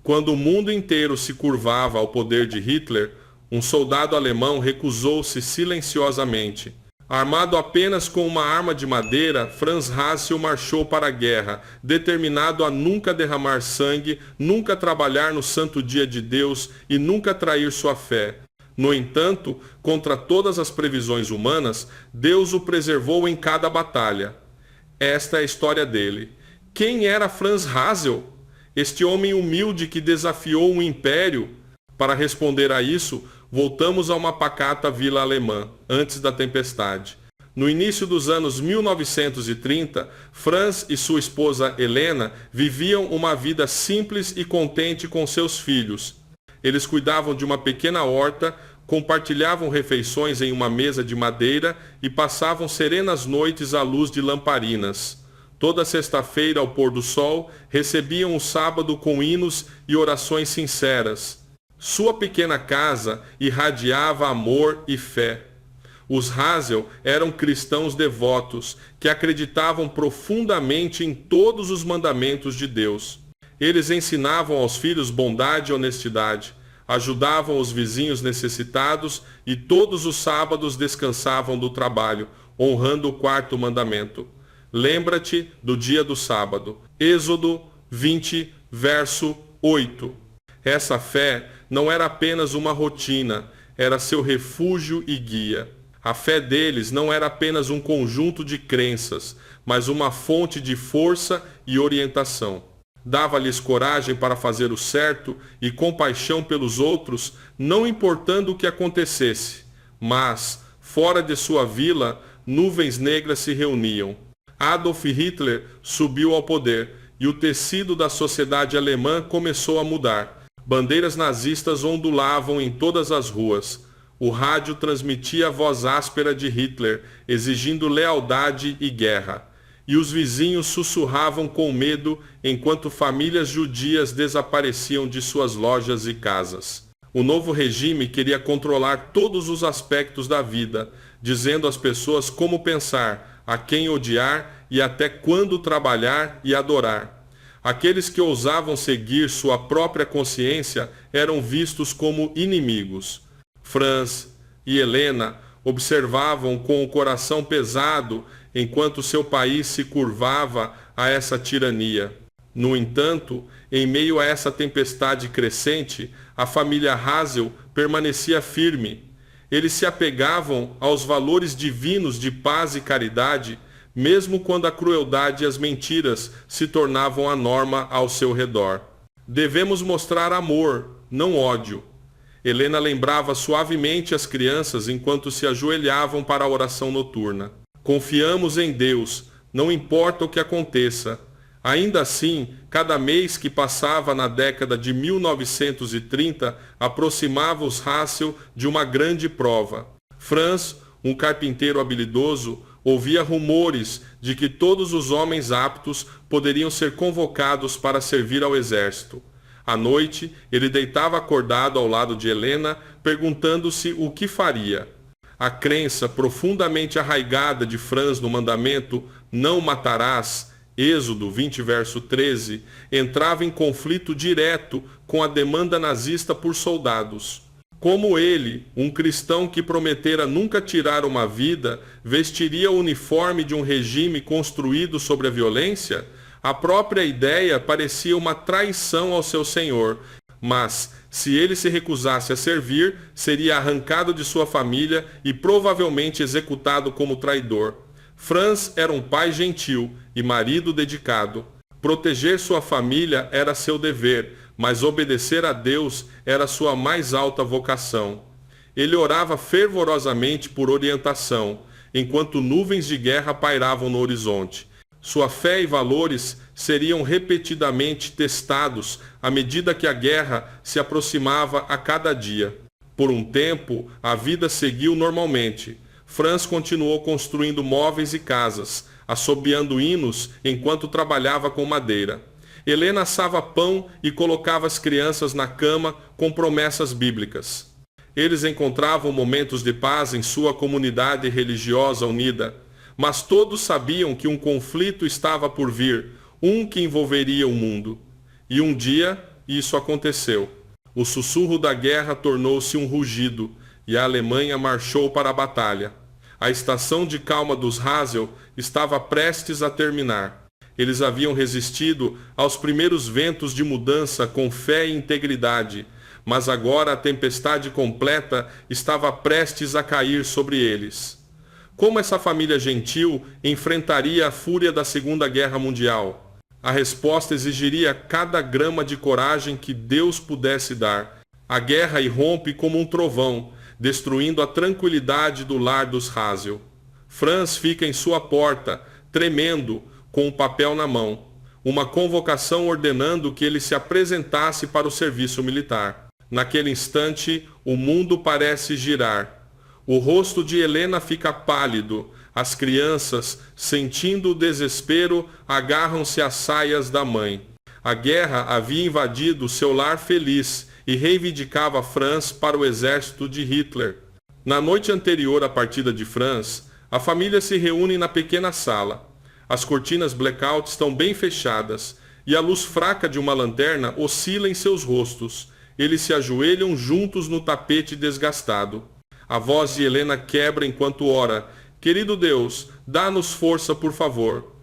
Quando o mundo inteiro se curvava ao poder de Hitler, um soldado alemão recusou-se silenciosamente. Armado apenas com uma arma de madeira, Franz Hassel marchou para a guerra, determinado a nunca derramar sangue, nunca trabalhar no santo dia de Deus e nunca trair sua fé. No entanto, contra todas as previsões humanas, Deus o preservou em cada batalha. Esta é a história dele. Quem era Franz Hassel? Este homem humilde que desafiou um império? Para responder a isso, voltamos a uma pacata vila alemã, antes da tempestade. No início dos anos 1930, Franz e sua esposa Helena viviam uma vida simples e contente com seus filhos. Eles cuidavam de uma pequena horta, compartilhavam refeições em uma mesa de madeira e passavam serenas noites à luz de lamparinas. Toda sexta-feira, ao pôr do sol, recebiam o sábado com hinos e orações sinceras. Sua pequena casa irradiava amor e fé. Os Hassel eram cristãos devotos que acreditavam profundamente em todos os mandamentos de Deus. Eles ensinavam aos filhos bondade e honestidade, ajudavam os vizinhos necessitados e todos os sábados descansavam do trabalho, honrando o quarto mandamento. Lembra-te do dia do sábado. Êxodo 20, verso 8. Essa fé não era apenas uma rotina, era seu refúgio e guia. A fé deles não era apenas um conjunto de crenças, mas uma fonte de força e orientação. Dava-lhes coragem para fazer o certo e compaixão pelos outros, não importando o que acontecesse. Mas, fora de sua vila, nuvens negras se reuniam. Adolf Hitler subiu ao poder e o tecido da sociedade alemã começou a mudar. Bandeiras nazistas ondulavam em todas as ruas. O rádio transmitia a voz áspera de Hitler, exigindo lealdade e guerra. E os vizinhos sussurravam com medo enquanto famílias judias desapareciam de suas lojas e casas. O novo regime queria controlar todos os aspectos da vida, dizendo às pessoas como pensar, a quem odiar e até quando trabalhar e adorar. Aqueles que ousavam seguir sua própria consciência eram vistos como inimigos. Franz e Helena observavam com o coração pesado enquanto seu país se curvava a essa tirania. No entanto, em meio a essa tempestade crescente, a família Hassel permanecia firme. Eles se apegavam aos valores divinos de paz e caridade, mesmo quando a crueldade e as mentiras se tornavam a norma ao seu redor. Devemos mostrar amor, não ódio. Helena lembrava suavemente as crianças enquanto se ajoelhavam para a oração noturna. Confiamos em Deus, não importa o que aconteça. Ainda assim, cada mês que passava na década de 1930 aproximava os Hassel de uma grande prova. Franz, um carpinteiro habilidoso, ouvia rumores de que todos os homens aptos poderiam ser convocados para servir ao exército. À noite, ele deitava acordado ao lado de Helena, perguntando-se o que faria. A crença profundamente arraigada de Franz no mandamento "não matarás", Êxodo 20, verso 13, entrava em conflito direto com a demanda nazista por soldados. Como ele, um cristão que prometera nunca tirar uma vida, vestiria o uniforme de um regime construído sobre a violência? A própria ideia parecia uma traição ao seu senhor, mas, se ele se recusasse a servir, seria arrancado de sua família e provavelmente executado como traidor. Franz era um pai gentil e marido dedicado. Proteger sua família era seu dever, mas obedecer a Deus era sua mais alta vocação. Ele orava fervorosamente por orientação, enquanto nuvens de guerra pairavam no horizonte. Sua fé e valores seriam repetidamente testados à medida que a guerra se aproximava a cada dia. Por um tempo, a vida seguiu normalmente. Franz continuou construindo móveis e casas, assobiando hinos enquanto trabalhava com madeira. Helena assava pão e colocava as crianças na cama com promessas bíblicas. Eles encontravam momentos de paz em sua comunidade religiosa unida, mas todos sabiam que um conflito estava por vir, um que envolveria o mundo. E um dia, isso aconteceu. O sussurro da guerra tornou-se um rugido, e a Alemanha marchou para a batalha. A estação de calma dos Hasel estava prestes a terminar. Eles haviam resistido aos primeiros ventos de mudança com fé e integridade, mas agora a tempestade completa estava prestes a cair sobre eles. Como essa família gentil enfrentaria a fúria da Segunda Guerra Mundial? A resposta exigiria cada grama de coragem que Deus pudesse dar. A guerra irrompe como um trovão, destruindo a tranquilidade do lar dos Hasel. Franz fica em sua porta, tremendo, com um papel na mão, uma convocação ordenando que ele se apresentasse para o serviço militar. Naquele instante, o mundo parece girar. O rosto de Helena fica pálido. As crianças, sentindo o desespero, agarram-se às saias da mãe. A guerra havia invadido seu lar feliz e reivindicava Franz para o exército de Hitler. Na noite anterior à partida de Franz, a família se reúne na pequena sala. As cortinas blackout estão bem fechadas e a luz fraca de uma lanterna oscila em seus rostos. Eles se ajoelham juntos no tapete desgastado. A voz de Helena quebra enquanto ora. Querido Deus, dá-nos força, por favor.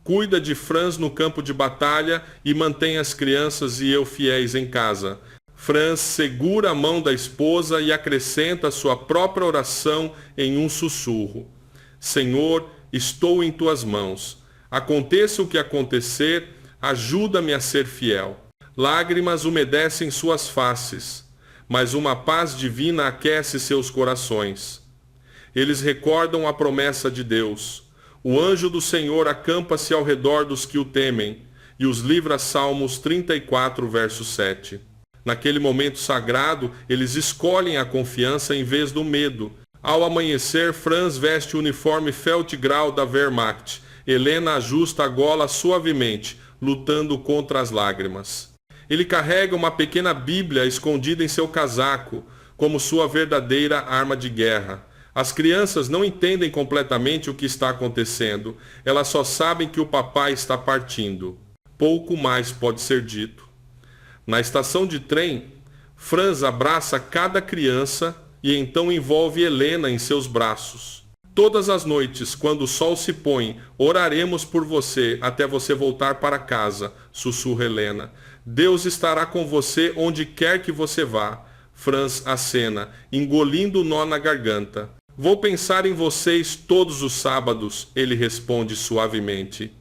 Cuida de Franz no campo de batalha e mantém as crianças e eu fiéis em casa. Franz segura a mão da esposa e acrescenta sua própria oração em um sussurro. Senhor, estou em tuas mãos. Aconteça o que acontecer, ajuda-me a ser fiel. Lágrimas umedecem suas faces, mas uma paz divina aquece seus corações. Eles recordam a promessa de Deus. O anjo do Senhor acampa-se ao redor dos que o temem e os livra. Salmos 34, verso 7. Naquele momento sagrado, eles escolhem a confiança em vez do medo. Ao amanhecer, Franz veste o uniforme Feldgrau da Wehrmacht. Helena ajusta a gola suavemente, lutando contra as lágrimas. Ele carrega uma pequena Bíblia escondida em seu casaco, como sua verdadeira arma de guerra. As crianças não entendem completamente o que está acontecendo. Elas só sabem que o papai está partindo. Pouco mais pode ser dito. Na estação de trem, Franz abraça cada criança e então envolve Helena em seus braços. Todas as noites, quando o sol se põe, oraremos por você até você voltar para casa, sussurra Helena. Deus estará com você onde quer que você vá. Franz acena, engolindo o nó na garganta. Vou pensar em vocês todos os sábados, ele responde suavemente.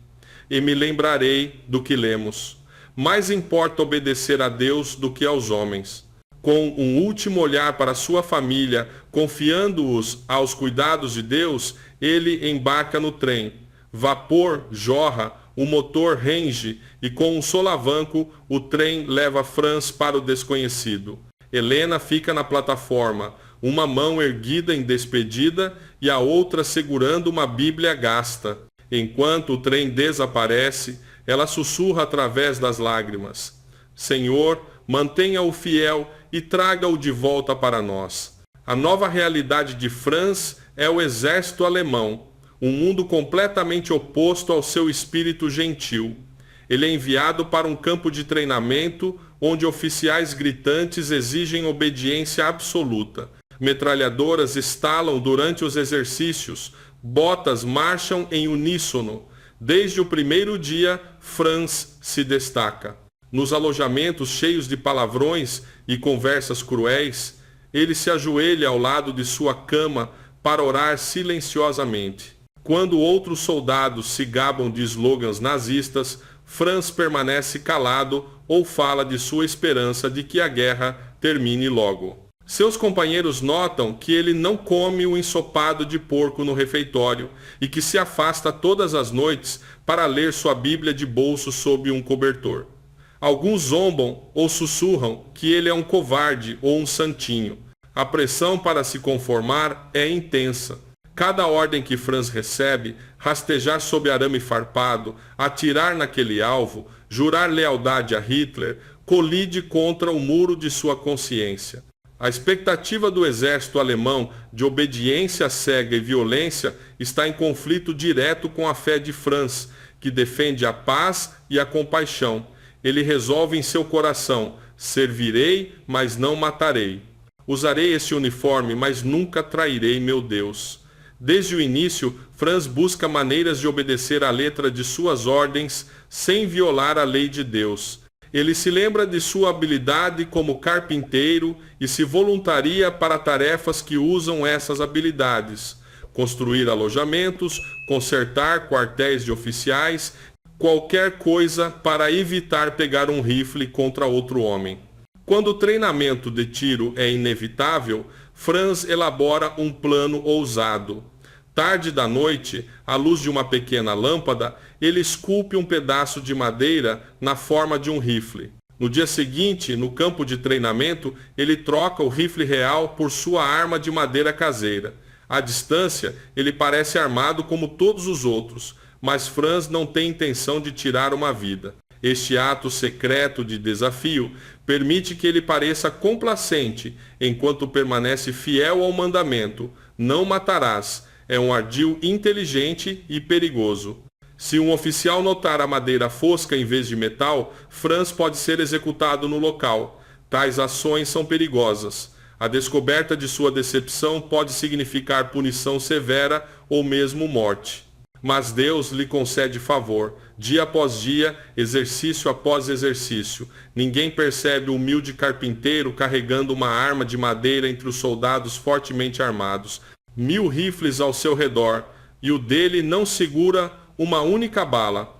E me lembrarei do que lemos. Mais importa obedecer a Deus do que aos homens. Com um último olhar para sua família, confiando-os aos cuidados de Deus, ele embarca no trem. Vapor jorra, o motor range e com um solavanco o trem leva Franz para o desconhecido. Helena fica na plataforma, uma mão erguida em despedida e a outra segurando uma Bíblia gasta. Enquanto o trem desaparece, ela sussurra através das lágrimas. Senhor, mantenha-o fiel e traga-o de volta para nós. A nova realidade de Franz é o exército alemão, um mundo completamente oposto ao seu espírito gentil. Ele é enviado para um campo de treinamento onde oficiais gritantes exigem obediência absoluta. Metralhadoras estalam durante os exercícios, botas marcham em uníssono. Desde o primeiro dia, Franz se destaca. Nos alojamentos cheios de palavrões e conversas cruéis, ele se ajoelha ao lado de sua cama para orar silenciosamente. Quando outros soldados se gabam de slogans nazistas, Franz permanece calado ou fala de sua esperança de que a guerra termine logo. Seus companheiros notam que ele não come o ensopado de porco no refeitório e que se afasta todas as noites para ler sua Bíblia de bolso sob um cobertor. Alguns zombam ou sussurram que ele é um covarde ou um santinho. A pressão para se conformar é intensa. Cada ordem que Franz recebe, rastejar sob arame farpado, atirar naquele alvo, jurar lealdade a Hitler, colide contra o muro de sua consciência. A expectativa do exército alemão de obediência cega e violência está em conflito direto com a fé de Franz, que defende a paz e a compaixão. ele resolve em seu coração: servirei, mas não matarei. Usarei esse uniforme, mas nunca trairei meu Deus. Desde o início, Franz busca maneiras de obedecer à letra de suas ordens sem violar a lei de Deus. Ele se lembra de sua habilidade como carpinteiro e se voluntaria para tarefas que usam essas habilidades: construir alojamentos, consertar quartéis de oficiais, qualquer coisa para evitar pegar um rifle contra outro homem. Quando o treinamento de tiro é inevitável, Franz elabora um plano ousado. Tarde da noite, à luz de uma pequena lâmpada, ele esculpe um pedaço de madeira na forma de um rifle. No dia seguinte, no campo de treinamento, ele troca o rifle real por sua arma de madeira caseira. À distância, ele parece armado como todos os outros, mas Franz não tem intenção de tirar uma vida. Este ato secreto de desafio permite que ele pareça complacente, enquanto permanece fiel ao mandamento: não matarás. É um ardil inteligente e perigoso. Se um oficial notar a madeira fosca em vez de metal, Franz pode ser executado no local. Tais ações são perigosas. A descoberta de sua decepção pode significar punição severa ou mesmo morte. Mas Deus lhe concede favor. Dia após dia, exercício após exercício. Ninguém percebe o humilde carpinteiro carregando uma arma de madeira entre os soldados fortemente armados. 1000 rifles ao seu redor, e o dele não segura uma única bala.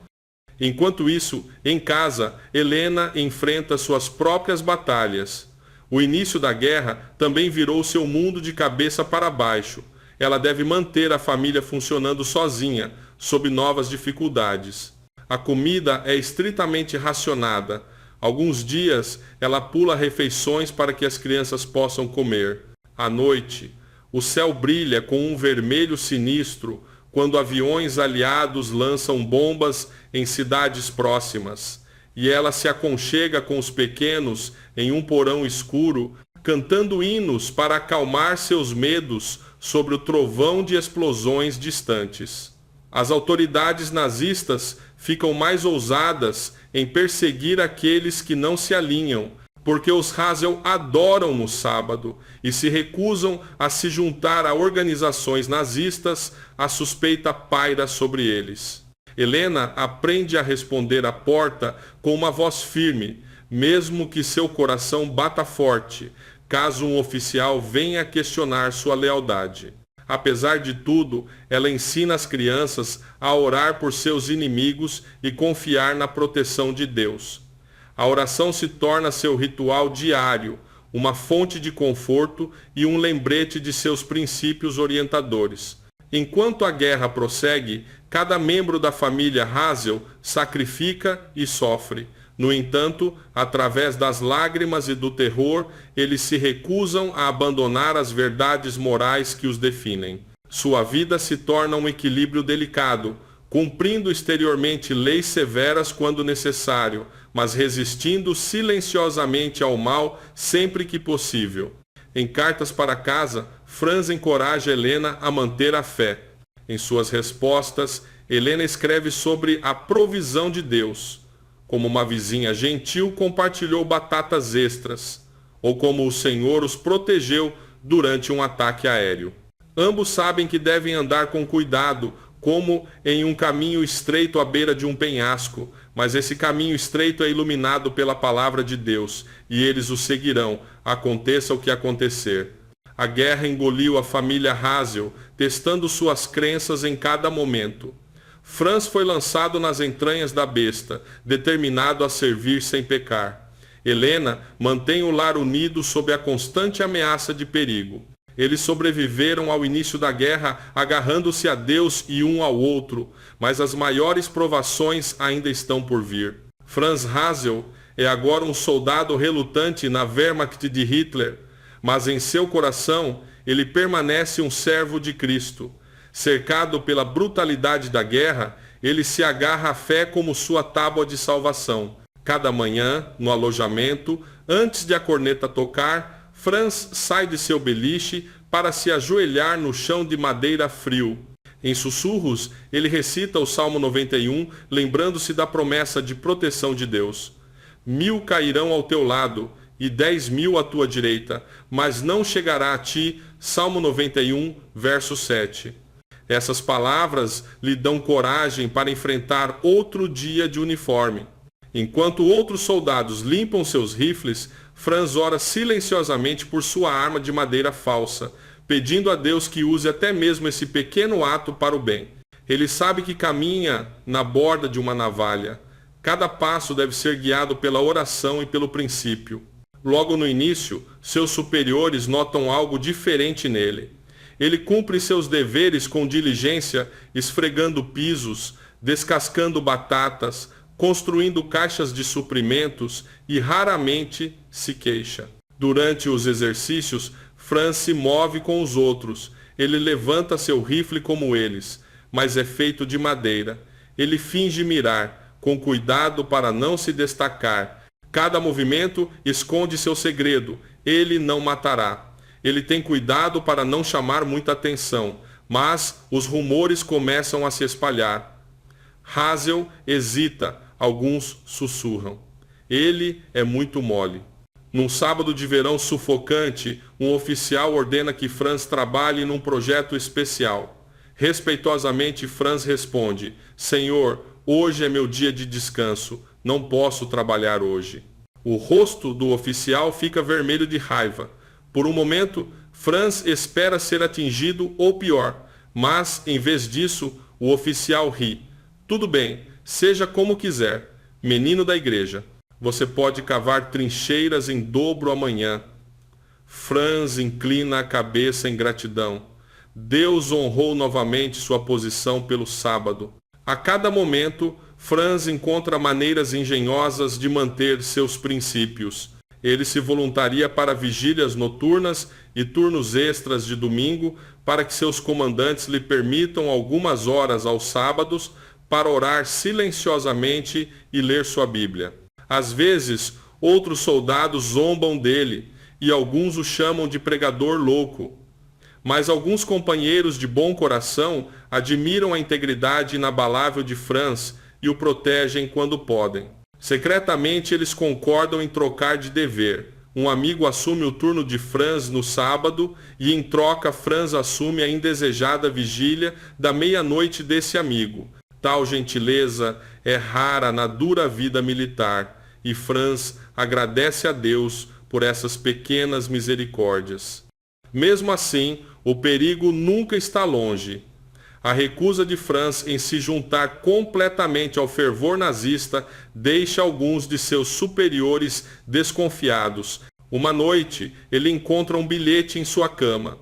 Enquanto isso, em casa, Helena enfrenta suas próprias batalhas. O início da guerra também virou seu mundo de cabeça para baixo. Ela deve manter a família funcionando sozinha, sob novas dificuldades. A comida é estritamente racionada. Alguns dias, ela pula refeições para que as crianças possam comer. À noite, o céu brilha com um vermelho sinistro quando aviões aliados lançam bombas em cidades próximas. E ela se aconchega com os pequenos em um porão escuro, cantando hinos para acalmar seus medos sobre o trovão de explosões distantes. As autoridades nazistas ficam mais ousadas em perseguir aqueles que não se alinham, porque os Hasel adoram no sábado e se recusam a se juntar a organizações nazistas. A suspeita paira sobre eles. Helena aprende a responder à porta com uma voz firme, mesmo que seu coração bata forte, caso um oficial venha questionar sua lealdade. Apesar de tudo, ela ensina as crianças a orar por seus inimigos e confiar na proteção de Deus. A oração se torna seu ritual diário, uma fonte de conforto e um lembrete de seus princípios orientadores. Enquanto a guerra prossegue, cada membro da família Hasel sacrifica e sofre. No entanto, através das lágrimas e do terror, eles se recusam a abandonar as verdades morais que os definem. Sua vida se torna um equilíbrio delicado, cumprindo exteriormente leis severas quando necessário, mas resistindo silenciosamente ao mal sempre que possível. Em cartas para casa, Franz encoraja Helena a manter a fé. Em suas respostas, Helena escreve sobre a provisão de Deus, como uma vizinha gentil compartilhou batatas extras, ou como o Senhor os protegeu durante um ataque aéreo. Ambos sabem que devem andar com cuidado, como em um caminho estreito à beira de um penhasco, mas esse caminho estreito é iluminado pela palavra de Deus, e eles o seguirão, aconteça o que acontecer. A guerra engoliu a família Hasel, testando suas crenças em cada momento. Franz foi lançado nas entranhas da besta, determinado a servir sem pecar. Helena mantém o lar unido sob a constante ameaça de perigo. Eles sobreviveram ao início da guerra agarrando-se a Deus e um ao outro, mas as maiores provações ainda estão por vir. Franz Hasel é agora um soldado relutante na Wehrmacht de Hitler, mas em seu coração ele permanece um servo de Cristo. Cercado pela brutalidade da guerra, ele se agarra à fé como sua tábua de salvação. Cada manhã, no alojamento, antes de a corneta tocar, Franz sai de seu beliche para se ajoelhar no chão de madeira frio. Em sussurros, ele recita o Salmo 91, lembrando-se da promessa de proteção de Deus. 1000 cairão ao teu lado e 10.000 à tua direita, mas não chegará a ti. Salmo 91, verso 7. Essas palavras lhe dão coragem para enfrentar outro dia de uniforme. Enquanto outros soldados limpam seus rifles, Franz ora silenciosamente por sua arma de madeira falsa, pedindo a Deus que use até mesmo esse pequeno ato para o bem. Ele sabe que caminha na borda de uma navalha. Cada passo deve ser guiado pela oração e pelo princípio. Logo no início, seus superiores notam algo diferente nele. Ele cumpre seus deveres com diligência, esfregando pisos, descascando batatas, construindo caixas de suprimentos e raramente se queixa. Durante os exercícios, Franz se move com os outros. Ele levanta seu rifle como eles, mas é feito de madeira. Ele finge mirar, com cuidado para não se destacar. Cada movimento esconde seu segredo. Ele não matará. Ele tem cuidado para não chamar muita atenção, mas os rumores começam a se espalhar. Hazel hesita, alguns sussurram. Ele é muito mole. Num sábado de verão sufocante, um oficial ordena que Franz trabalhe num projeto especial. Respeitosamente, Franz responde: Senhor, hoje é meu dia de descanso. Não posso trabalhar hoje. O rosto do oficial fica vermelho de raiva. Por um momento, Franz espera ser atingido ou pior, mas, em vez disso, o oficial ri. Tudo bem, seja como quiser. Menino da igreja, você pode cavar trincheiras em dobro amanhã. Franz inclina a cabeça em gratidão. Deus honrou novamente sua posição pelo sábado. A cada momento, Franz encontra maneiras engenhosas de manter seus princípios. Ele se voluntaria para vigílias noturnas e turnos extras de domingo para que seus comandantes lhe permitam algumas horas aos sábados para orar silenciosamente e ler sua Bíblia. Às vezes, outros soldados zombam dele e alguns o chamam de pregador louco. Mas alguns companheiros de bom coração admiram a integridade inabalável de Franz e o protegem quando podem. Secretamente, eles concordam em trocar de dever. Um amigo assume o turno de Franz no sábado e, em troca, Franz assume a indesejada vigília da meia-noite desse amigo. Tal gentileza é rara na dura vida militar, e Franz agradece a Deus por essas pequenas misericórdias. Mesmo assim, o perigo nunca está longe. A recusa de Franz em se juntar completamente ao fervor nazista deixa alguns de seus superiores desconfiados. Uma noite, ele encontra um bilhete em sua cama.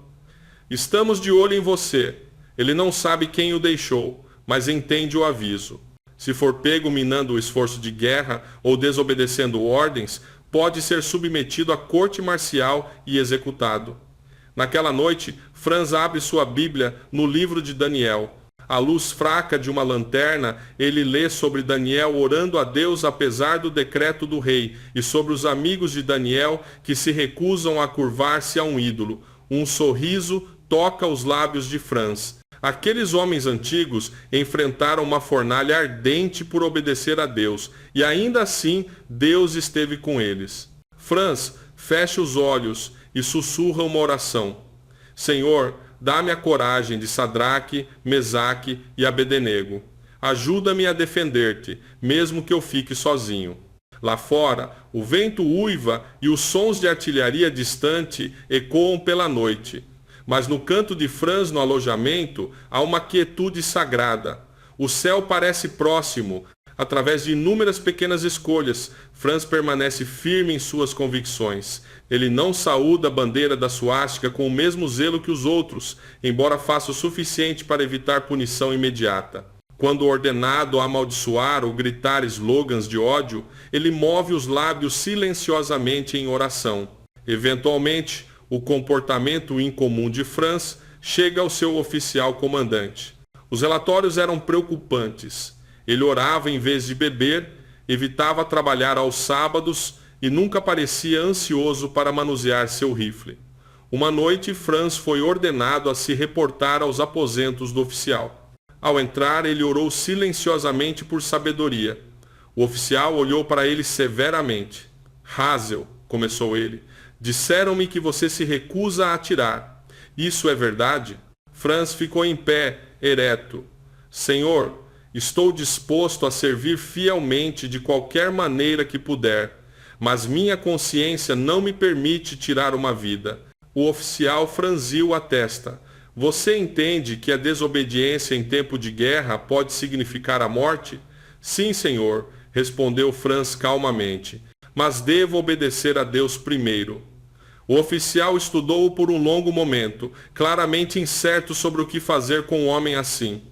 Estamos de olho em você. Ele não sabe quem o deixou, mas entende o aviso. Se for pego minando o esforço de guerra ou desobedecendo ordens, pode ser submetido à corte marcial e executado. Naquela noite, Franz abre sua Bíblia no livro de Daniel. À luz fraca de uma lanterna, ele lê sobre Daniel orando a Deus apesar do decreto do rei e sobre os amigos de Daniel que se recusam a curvar-se a um ídolo. Um sorriso toca os lábios de Franz. Aqueles homens antigos enfrentaram uma fornalha ardente por obedecer a Deus, e ainda assim Deus esteve com eles. Franz fecha os olhos e sussurra uma oração. Senhor, dá-me a coragem de Sadraque, Mesaque e Abednego. Ajuda-me a defender-te, mesmo que eu fique sozinho. Lá fora, o vento uiva e os sons de artilharia distante ecoam pela noite. Mas no canto de Franz, no alojamento, há uma quietude sagrada. O céu parece próximo. Através de inúmeras pequenas escolhas, Franz permanece firme em suas convicções. Ele não saúda a bandeira da suástica com o mesmo zelo que os outros, embora faça o suficiente para evitar punição imediata. Quando ordenado a amaldiçoar ou gritar slogans de ódio, ele move os lábios silenciosamente em oração. Eventualmente, o comportamento incomum de Franz chega ao seu oficial comandante. Os relatórios eram preocupantes. Ele orava em vez de beber, evitava trabalhar aos sábados e nunca parecia ansioso para manusear seu rifle. Uma noite, Franz foi ordenado a se reportar aos aposentos do oficial. Ao entrar, ele orou silenciosamente por sabedoria. O oficial olhou para ele severamente. Hazel, começou ele, disseram-me que você se recusa a atirar. Isso é verdade? Franz ficou em pé, ereto. Senhor, estou disposto a servir fielmente de qualquer maneira que puder, mas minha consciência não me permite tirar uma vida. O oficial franziu a testa. Você entende que a desobediência em tempo de guerra pode significar a morte? Sim, senhor, respondeu Franz calmamente, mas devo obedecer a Deus primeiro. O oficial estudou-o por um longo momento, claramente incerto sobre o que fazer com um homem assim.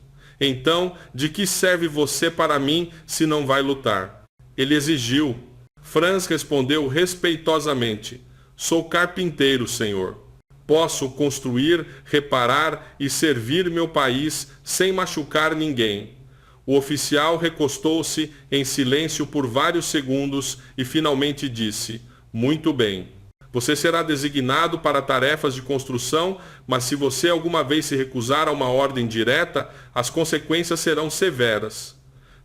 Então, de que serve você para mim se não vai lutar? Ele exigiu. Franz respondeu respeitosamente. Sou carpinteiro, senhor. Posso construir, reparar e servir meu país sem machucar ninguém. O oficial recostou-se em silêncio por vários segundos e finalmente disse, muito bem. Você será designado para tarefas de construção, mas se você alguma vez se recusar a uma ordem direta, as consequências serão severas.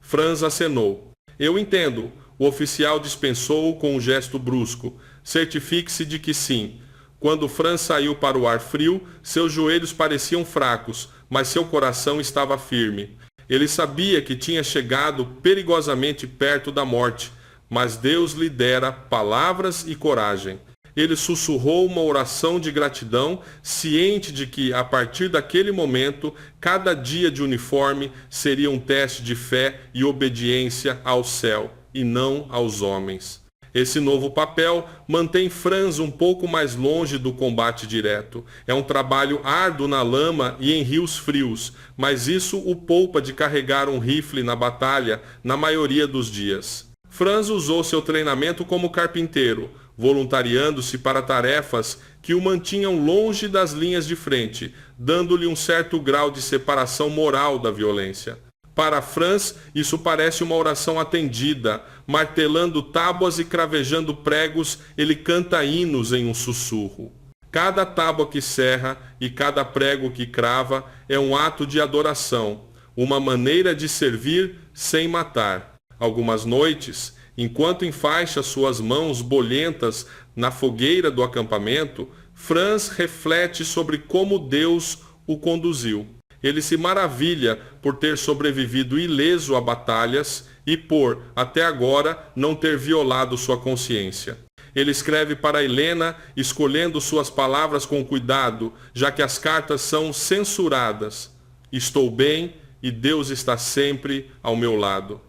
Franz acenou. Eu entendo. O oficial dispensou-o com um gesto brusco. Certifique-se de que sim. Quando Franz saiu para o ar frio, seus joelhos pareciam fracos, mas seu coração estava firme. Ele sabia que tinha chegado perigosamente perto da morte, mas Deus lhe dera palavras e coragem. Ele sussurrou uma oração de gratidão, ciente de que, a partir daquele momento, cada dia de uniforme seria um teste de fé e obediência ao céu, e não aos homens. Esse novo papel mantém Franz um pouco mais longe do combate direto. É um trabalho árduo na lama e em rios frios, mas isso o poupa de carregar um rifle na batalha na maioria dos dias. Franz usou seu treinamento como carpinteiro, voluntariando-se para tarefas que o mantinham longe das linhas de frente, dando-lhe um certo grau de separação moral da violência. Para Franz, isso parece uma oração atendida. Martelando tábuas e cravejando pregos, ele canta hinos em um sussurro. Cada tábua que serra e cada prego que crava é um ato de adoração, uma maneira de servir sem matar. Algumas noites, enquanto enfaixa suas mãos bolhentas na fogueira do acampamento, Franz reflete sobre como Deus o conduziu. Ele se maravilha por ter sobrevivido ileso a batalhas e por, até agora, não ter violado sua consciência. Ele escreve para Helena, escolhendo suas palavras com cuidado, já que as cartas são censuradas. Estou bem e Deus está sempre ao meu lado.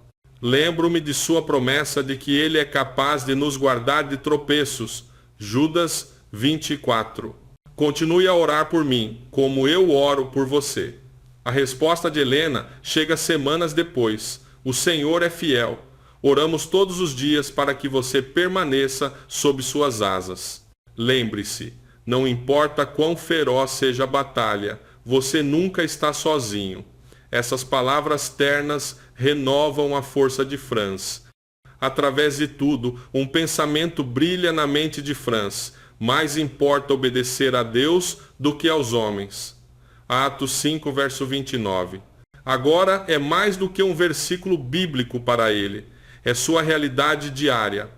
Lembro-me de sua promessa de que ele é capaz de nos guardar de tropeços. Judas 24. Continue a orar por mim, como eu oro por você. A resposta de Helena chega semanas depois. O Senhor é fiel. Oramos todos os dias para que você permaneça sob suas asas. Lembre-se, não importa quão feroz seja a batalha, você nunca está sozinho. Essas palavras ternas renovam a força de Franz. Através de tudo, um pensamento brilha na mente de Franz. Mais importa obedecer a Deus do que aos homens. Atos 5, verso 29. Agora é mais do que um versículo bíblico para ele. É sua realidade diária.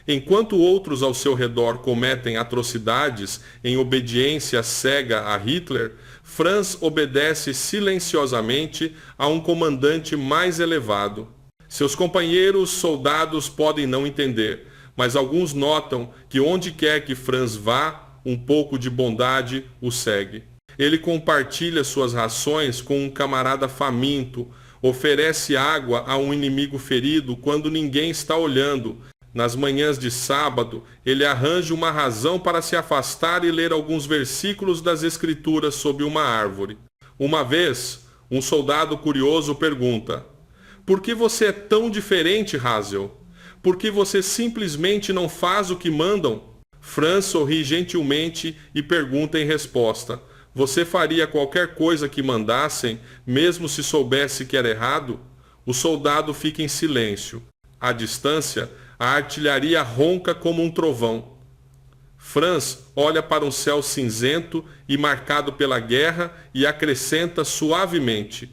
Enquanto outros ao seu redor cometem atrocidades em obediência cega a Hitler, Franz obedece silenciosamente a um comandante mais elevado. Seus companheiros soldados podem não entender, mas alguns notam que onde quer que Franz vá, um pouco de bondade o segue. Ele compartilha suas rações com um camarada faminto, oferece água a um inimigo ferido quando ninguém está olhando. Nas manhãs de sábado, ele arranja uma razão para se afastar e ler alguns versículos das Escrituras sob uma árvore. Uma vez, um soldado curioso pergunta: por que você é tão diferente, Hazel? Por que você simplesmente não faz o que mandam? Franz sorri gentilmente e pergunta em resposta: você faria qualquer coisa que mandassem, mesmo se soubesse que era errado? O soldado fica em silêncio. À distância, a artilharia ronca como um trovão. Franz olha para um céu cinzento e marcado pela guerra e acrescenta suavemente: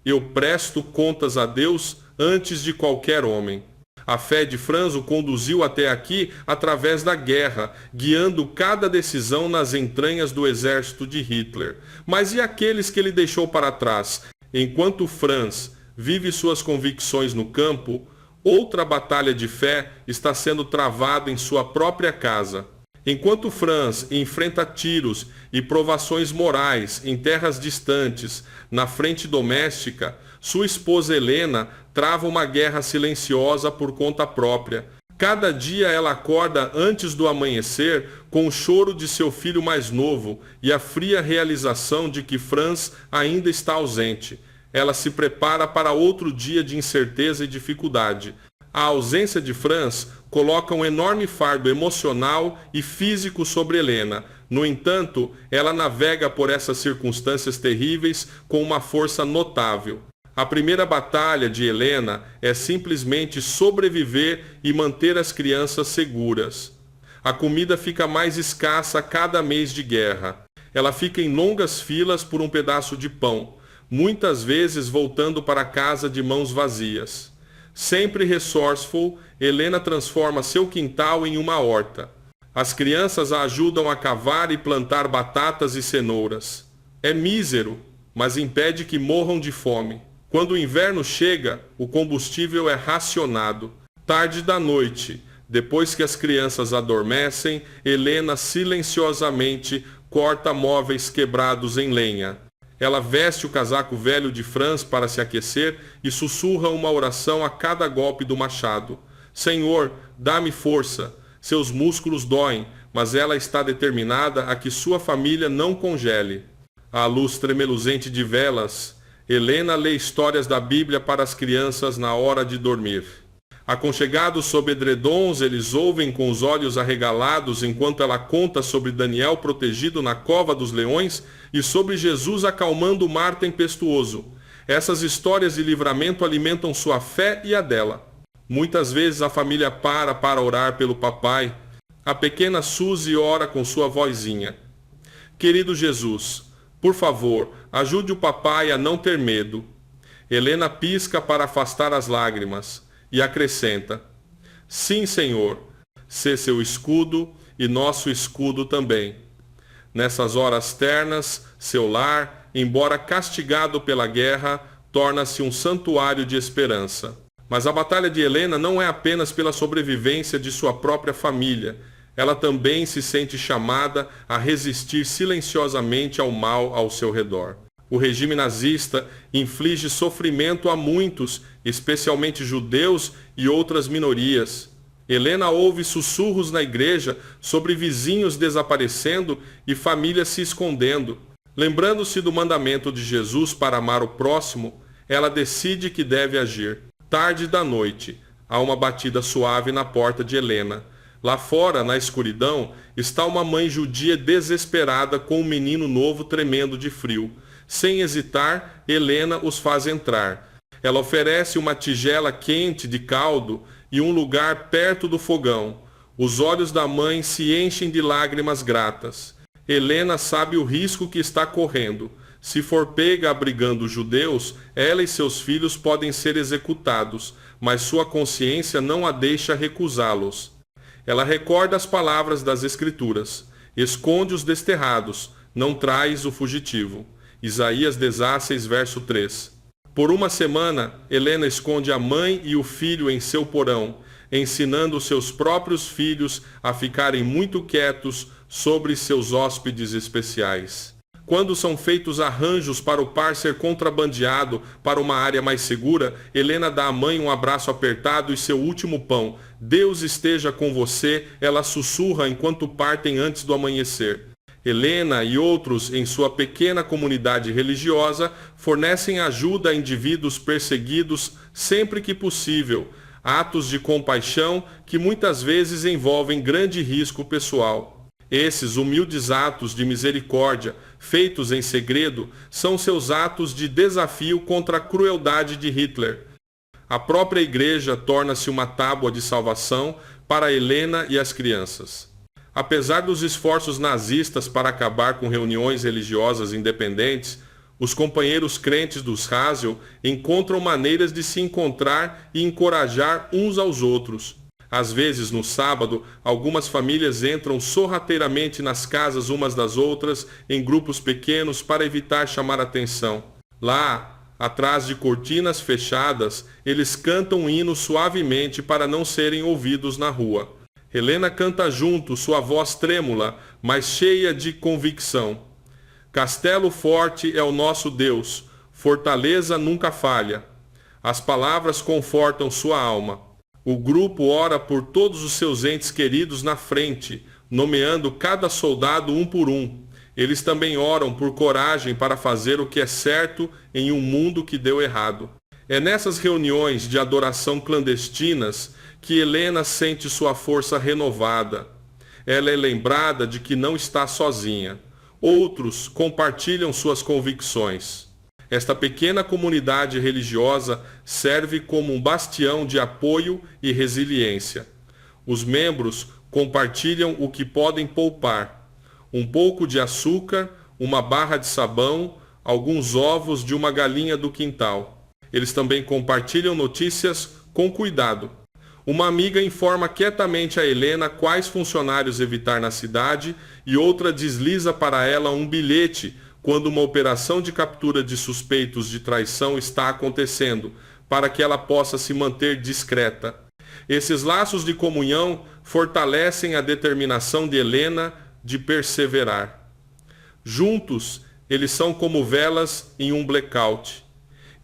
eu presto contas a Deus antes de qualquer homem. A fé de Franz o conduziu até aqui através da guerra, guiando cada decisão nas entranhas do exército de Hitler. Mas e aqueles que ele deixou para trás? Enquanto Franz vive suas convicções no campo, outra batalha de fé está sendo travada em sua própria casa. Enquanto Franz enfrenta tiros e provações morais em terras distantes, na frente doméstica, sua esposa Helena trava uma guerra silenciosa por conta própria. Cada dia ela acorda antes do amanhecer com o choro de seu filho mais novo e a fria realização de que Franz ainda está ausente. Ela se prepara para outro dia de incerteza e dificuldade. A ausência de Franz coloca um enorme fardo emocional e físico sobre Helena. No entanto, ela navega por essas circunstâncias terríveis com uma força notável. A primeira batalha de Helena é simplesmente sobreviver e manter as crianças seguras. A comida fica mais escassa a cada mês de guerra. Ela fica em longas filas por um pedaço de pão, muitas vezes voltando para casa de mãos vazias. Sempre resourceful, Helena transforma seu quintal em uma horta. As crianças a ajudam a cavar e plantar batatas e cenouras. É mísero, mas impede que morram de fome. Quando o inverno chega, o combustível é racionado. Tarde da noite, depois que as crianças adormecem, Helena silenciosamente corta móveis quebrados em lenha. Ela veste o casaco velho de Franz para se aquecer e sussurra uma oração a cada golpe do machado. Senhor, dá-me força. Seus músculos doem, mas ela está determinada a que sua família não congele. À luz tremeluzente de velas, Helena lê histórias da Bíblia para as crianças na hora de dormir. Aconchegados sob edredons, eles ouvem com os olhos arregalados enquanto ela conta sobre Daniel protegido na cova dos leões e sobre Jesus acalmando o mar tempestuoso. Essas histórias de livramento alimentam sua fé e a dela. Muitas vezes a família para orar pelo papai. A pequena Suzy ora com sua vozinha. Querido Jesus, por favor, ajude o papai a não ter medo. Helena pisca para afastar as lágrimas e acrescenta: Sim, Senhor, sê seu escudo e nosso escudo também. Nessas horas ternas, seu lar, embora castigado pela guerra, torna-se um santuário de esperança. Mas a batalha de Helena não é apenas pela sobrevivência de sua própria família. Ela também se sente chamada a resistir silenciosamente ao mal ao seu redor. O regime nazista inflige sofrimento a muitos, especialmente judeus e outras minorias. Helena ouve sussurros na igreja sobre vizinhos desaparecendo e famílias se escondendo. Lembrando-se do mandamento de Jesus para amar o próximo, ela decide que deve agir. Tarde da noite, há uma batida suave na porta de Helena. Lá fora, na escuridão, está uma mãe judia desesperada com um menino novo tremendo de frio. Sem hesitar, Helena os faz entrar. Ela oferece uma tigela quente de caldo e um lugar perto do fogão. Os olhos da mãe se enchem de lágrimas gratas. Helena sabe o risco que está correndo. Se for pega abrigando os judeus, ela e seus filhos podem ser executados, mas sua consciência não a deixa recusá-los. Ela recorda as palavras das Escrituras. Esconde os desterrados, não traz o fugitivo. Isaías 16, verso 3. Por uma semana, Helena esconde a mãe e o filho em seu porão, ensinando seus próprios filhos a ficarem muito quietos sobre seus hóspedes especiais. Quando são feitos arranjos para o par ser contrabandeado para uma área mais segura, Helena dá à mãe um abraço apertado e seu último pão. Deus esteja com você, ela sussurra enquanto partem antes do amanhecer. Helena e outros em sua pequena comunidade religiosa fornecem ajuda a indivíduos perseguidos sempre que possível, atos de compaixão que muitas vezes envolvem grande risco pessoal. Esses humildes atos de misericórdia, feitos em segredo, são seus atos de desafio contra a crueldade de Hitler. A própria igreja torna-se uma tábua de salvação para Helena e as crianças. Apesar dos esforços nazistas para acabar com reuniões religiosas independentes, Os companheiros crentes dos Hazel encontram maneiras de se encontrar e encorajar uns aos outros. Às vezes, no sábado, algumas famílias entram sorrateiramente nas casas umas das outras em grupos pequenos para evitar chamar atenção. Lá, atrás de cortinas fechadas, eles cantam um hino suavemente para não serem ouvidos na rua. Helena canta junto, sua voz trêmula, mas cheia de convicção. Castelo forte é o nosso Deus, fortaleza nunca falha. As palavras confortam sua alma. O grupo ora por todos os seus entes queridos na frente, nomeando cada soldado um por um. Eles também oram por coragem para fazer o que é certo em um mundo que deu errado. É nessas reuniões de adoração clandestinas que Helena sente sua força renovada. Ela é lembrada de que não está sozinha. Outros compartilham suas convicções. Esta pequena comunidade religiosa serve como um bastião de apoio e resiliência. Os membros compartilham o que podem poupar: um pouco de açúcar, uma barra de sabão, alguns ovos de uma galinha do quintal. Eles também compartilham notícias com cuidado. Uma amiga informa quietamente a Helena quais funcionários evitar na cidade e outra desliza para ela um bilhete quando uma operação de captura de suspeitos de traição está acontecendo, para que ela possa se manter discreta. Esses laços de comunhão fortalecem a determinação de Helena de perseverar. Juntos, eles são como velas em um blackout.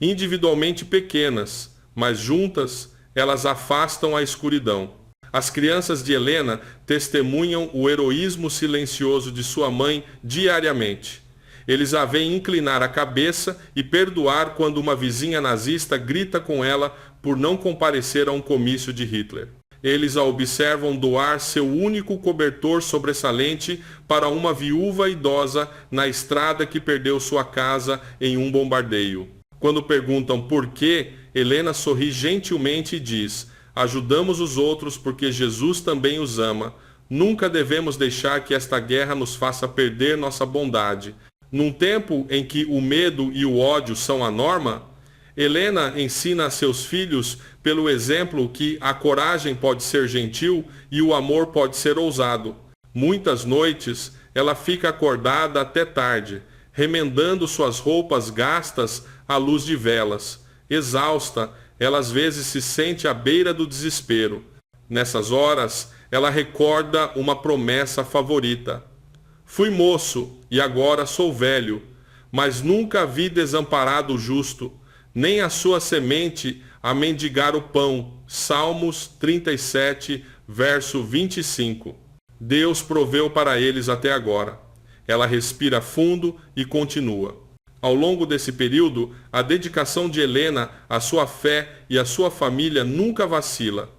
Individualmente pequenas, mas juntas, elas afastam a escuridão. As crianças de Helena testemunham o heroísmo silencioso de sua mãe diariamente. Eles a veem inclinar a cabeça e perdoar quando uma vizinha nazista grita com ela por não comparecer a um comício de Hitler. Eles a observam doar seu único cobertor sobressalente para uma viúva idosa na estrada que perdeu sua casa em um bombardeio. Quando perguntam por quê, Helena sorri gentilmente e diz: ajudamos os outros porque Jesus também os ama. Nunca devemos deixar que esta guerra nos faça perder nossa bondade. Num tempo em que o medo e o ódio são a norma, Helena ensina a seus filhos pelo exemplo que a coragem pode ser gentil e o amor pode ser ousado. Muitas noites ela fica acordada até tarde, remendando suas roupas gastas à luz de velas. Exausta, ela às vezes se sente à beira do desespero. Nessas horas, ela recorda uma promessa favorita. Fui moço e agora sou velho, mas nunca vi desamparado o justo, nem a sua semente a mendigar o pão. Salmos 37, verso 25. Deus proveu para eles até agora. Ela respira fundo e continua. Ao longo desse período, a dedicação de Helena à sua fé e à sua família nunca vacila.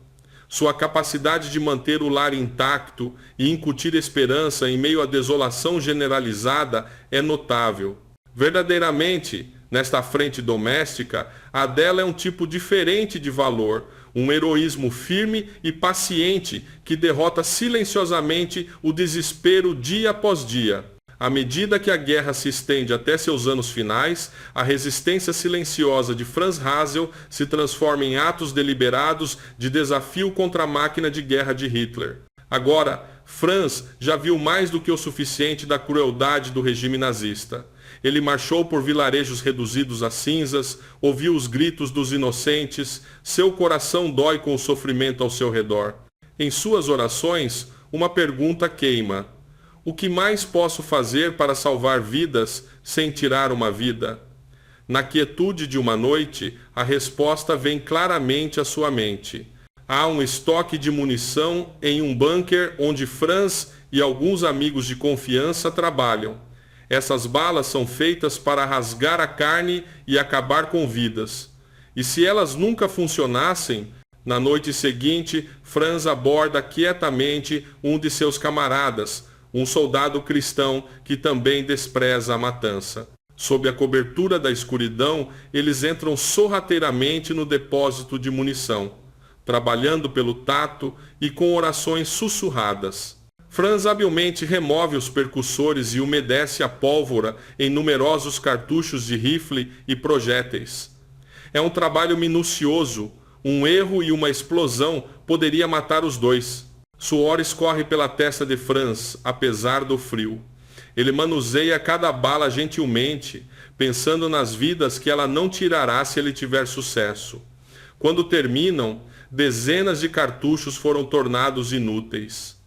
Sua capacidade de manter o lar intacto e incutir esperança em meio à desolação generalizada é notável. Verdadeiramente, nesta frente doméstica, a dela é um tipo diferente de valor, um heroísmo firme e paciente que derrota silenciosamente o desespero dia após dia. À medida que a guerra se estende até seus anos finais, a resistência silenciosa de Franz Hazel se transforma em atos deliberados de desafio contra a máquina de guerra de Hitler. Agora, Franz já viu mais do que o suficiente da crueldade do regime nazista. Ele marchou por vilarejos reduzidos a cinzas, ouviu os gritos dos inocentes, seu coração dói com o sofrimento ao seu redor. Em suas orações, uma pergunta queima: o que mais posso fazer para salvar vidas sem tirar uma vida? Na quietude de uma noite, a resposta vem claramente à sua mente. Há um estoque de munição em um bunker onde Franz e alguns amigos de confiança trabalham. Essas balas são feitas para rasgar a carne e acabar com vidas. E se elas nunca funcionassem, na noite seguinte, Franz aborda quietamente um de seus camaradas, um soldado cristão que também despreza a matança. Sob a cobertura da escuridão, eles entram sorrateiramente no depósito de munição, trabalhando pelo tato e com orações sussurradas. Franz habilmente remove os percussores e umedece a pólvora em numerosos cartuchos de rifle e projéteis. É um trabalho minucioso. Um erro e uma explosão poderia matar os dois. Suor escorre pela testa de Franz, apesar do frio. Ele manuseia cada bala gentilmente, pensando nas vidas que ela não tirará se ele tiver sucesso. Quando terminam, dezenas de cartuchos foram tornados inúteis.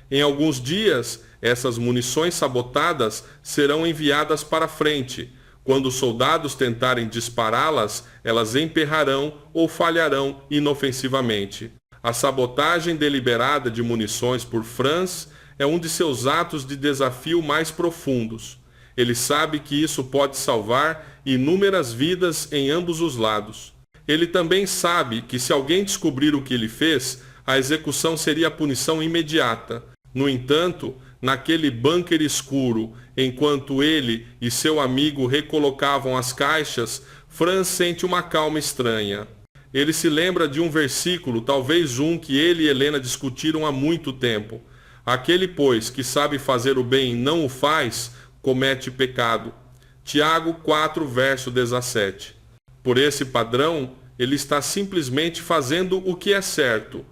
Em alguns dias, essas munições sabotadas serão enviadas para frente. Quando os soldados tentarem dispará-las, elas emperrarão ou falharão inofensivamente. A sabotagem deliberada de munições por Franz é um de seus atos de desafio mais profundos. Ele sabe que isso pode salvar inúmeras vidas em ambos os lados. Ele também sabe que se alguém descobrir o que ele fez, a execução seria a punição imediata. No entanto, naquele bunker escuro, enquanto ele e seu amigo recolocavam as caixas, Franz sente uma calma estranha. Ele se lembra de um versículo, talvez um que ele e Helena discutiram há muito tempo. Aquele, pois, que sabe fazer o bem e não o faz, comete pecado. Tiago 4, verso 17. Por esse padrão, ele está simplesmente fazendo o que é certo.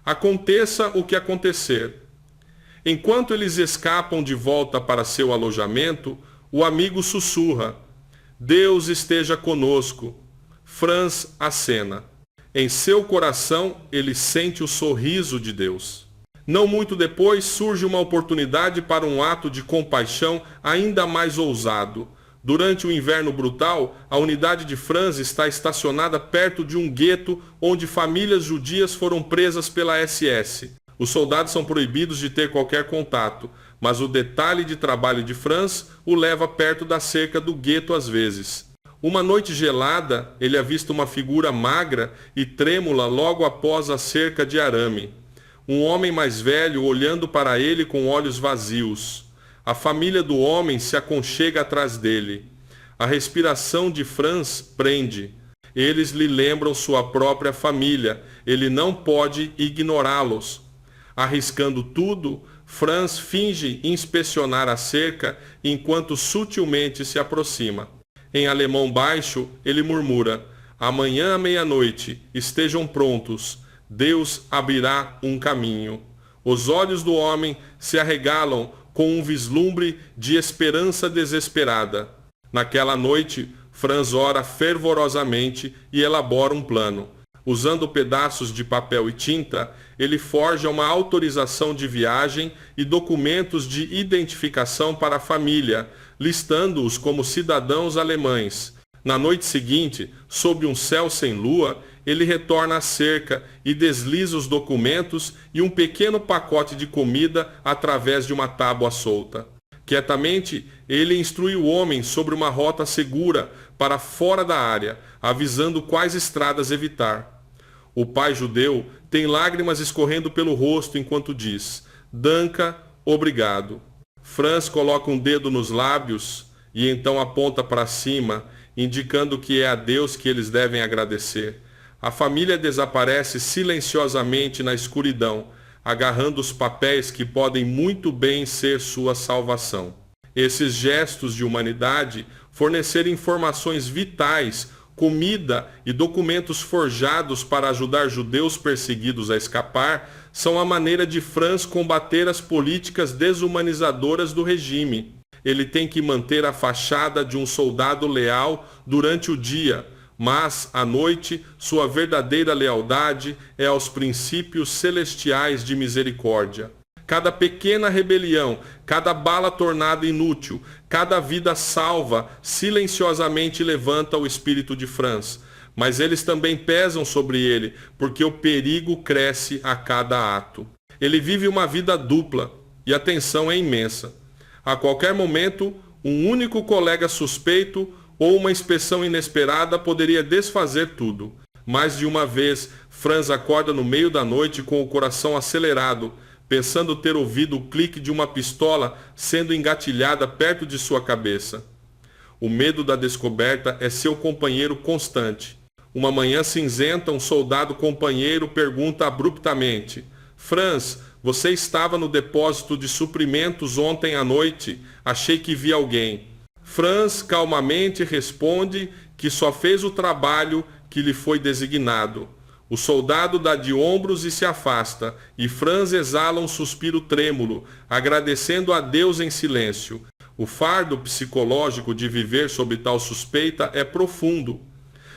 Aconteça o que acontecer. Enquanto eles escapam de volta para seu alojamento, o amigo sussurra: Deus esteja conosco. Franz acena. Em seu coração, ele sente o sorriso de Deus. Não muito depois, surge uma oportunidade para um ato de compaixão ainda mais ousado. Durante o inverno brutal, a unidade de Franz está estacionada perto de um gueto onde famílias judias foram presas pela SS. Os soldados são proibidos de ter qualquer contato, mas o detalhe de trabalho de Franz o leva perto da cerca do gueto às vezes. Uma noite gelada, ele avista uma figura magra e trêmula logo após a cerca de arame. Um homem mais velho olhando para ele com olhos vazios. A família do homem se aconchega atrás dele. A respiração de Franz prende. Eles lhe lembram sua própria família. Ele não pode ignorá-los. Arriscando tudo, Franz finge inspecionar a cerca enquanto sutilmente se aproxima. Em alemão baixo, ele murmura: amanhã à meia-noite, estejam prontos. Deus abrirá um caminho. Os olhos do homem se arregalam com um vislumbre de esperança desesperada. Naquela noite, Franz ora fervorosamente e elabora um plano. Usando pedaços de papel e tinta, ele forja uma autorização de viagem e documentos de identificação para a família, listando-os como cidadãos alemães. Na noite seguinte, sob um céu sem lua, ele retorna à cerca e desliza os documentos e um pequeno pacote de comida através de uma tábua solta. Quietamente, ele instrui o homem sobre uma rota segura para fora da área, avisando quais estradas evitar. O pai judeu tem lágrimas escorrendo pelo rosto enquanto diz: Danka, obrigado. Franz coloca um dedo nos lábios e então aponta para cima, indicando que é a Deus que eles devem agradecer. A família desaparece silenciosamente na escuridão, agarrando os papéis que podem muito bem ser sua salvação. Esses gestos de humanidade, fornecer informações vitais, comida e documentos forjados para ajudar judeus perseguidos a escapar, são a maneira de Franz combater as políticas desumanizadoras do regime. Ele tem que manter a fachada de um soldado leal durante o dia, mas, à noite, sua verdadeira lealdade é aos princípios celestiais de misericórdia. Cada pequena rebelião, cada bala tornada inútil, cada vida salva, silenciosamente levanta o espírito de Franz. Mas eles também pesam sobre ele, porque o perigo cresce a cada ato. Ele vive uma vida dupla, e a tensão é imensa. A qualquer momento, um único colega suspeito ou uma inspeção inesperada poderia desfazer tudo. Mais de uma vez, Franz acorda no meio da noite com o coração acelerado, pensando ter ouvido o clique de uma pistola sendo engatilhada perto de sua cabeça. O medo da descoberta é seu companheiro constante. Uma manhã cinzenta, um soldado companheiro pergunta abruptamente: Franz, Você estava no depósito de suprimentos ontem à noite. Achei que vi alguém. Franz calmamente responde que só fez o trabalho que lhe foi designado. O soldado dá de ombros e se afasta, e Franz exala um suspiro trêmulo, agradecendo a Deus em silêncio. O fardo psicológico de viver sob tal suspeita é profundo.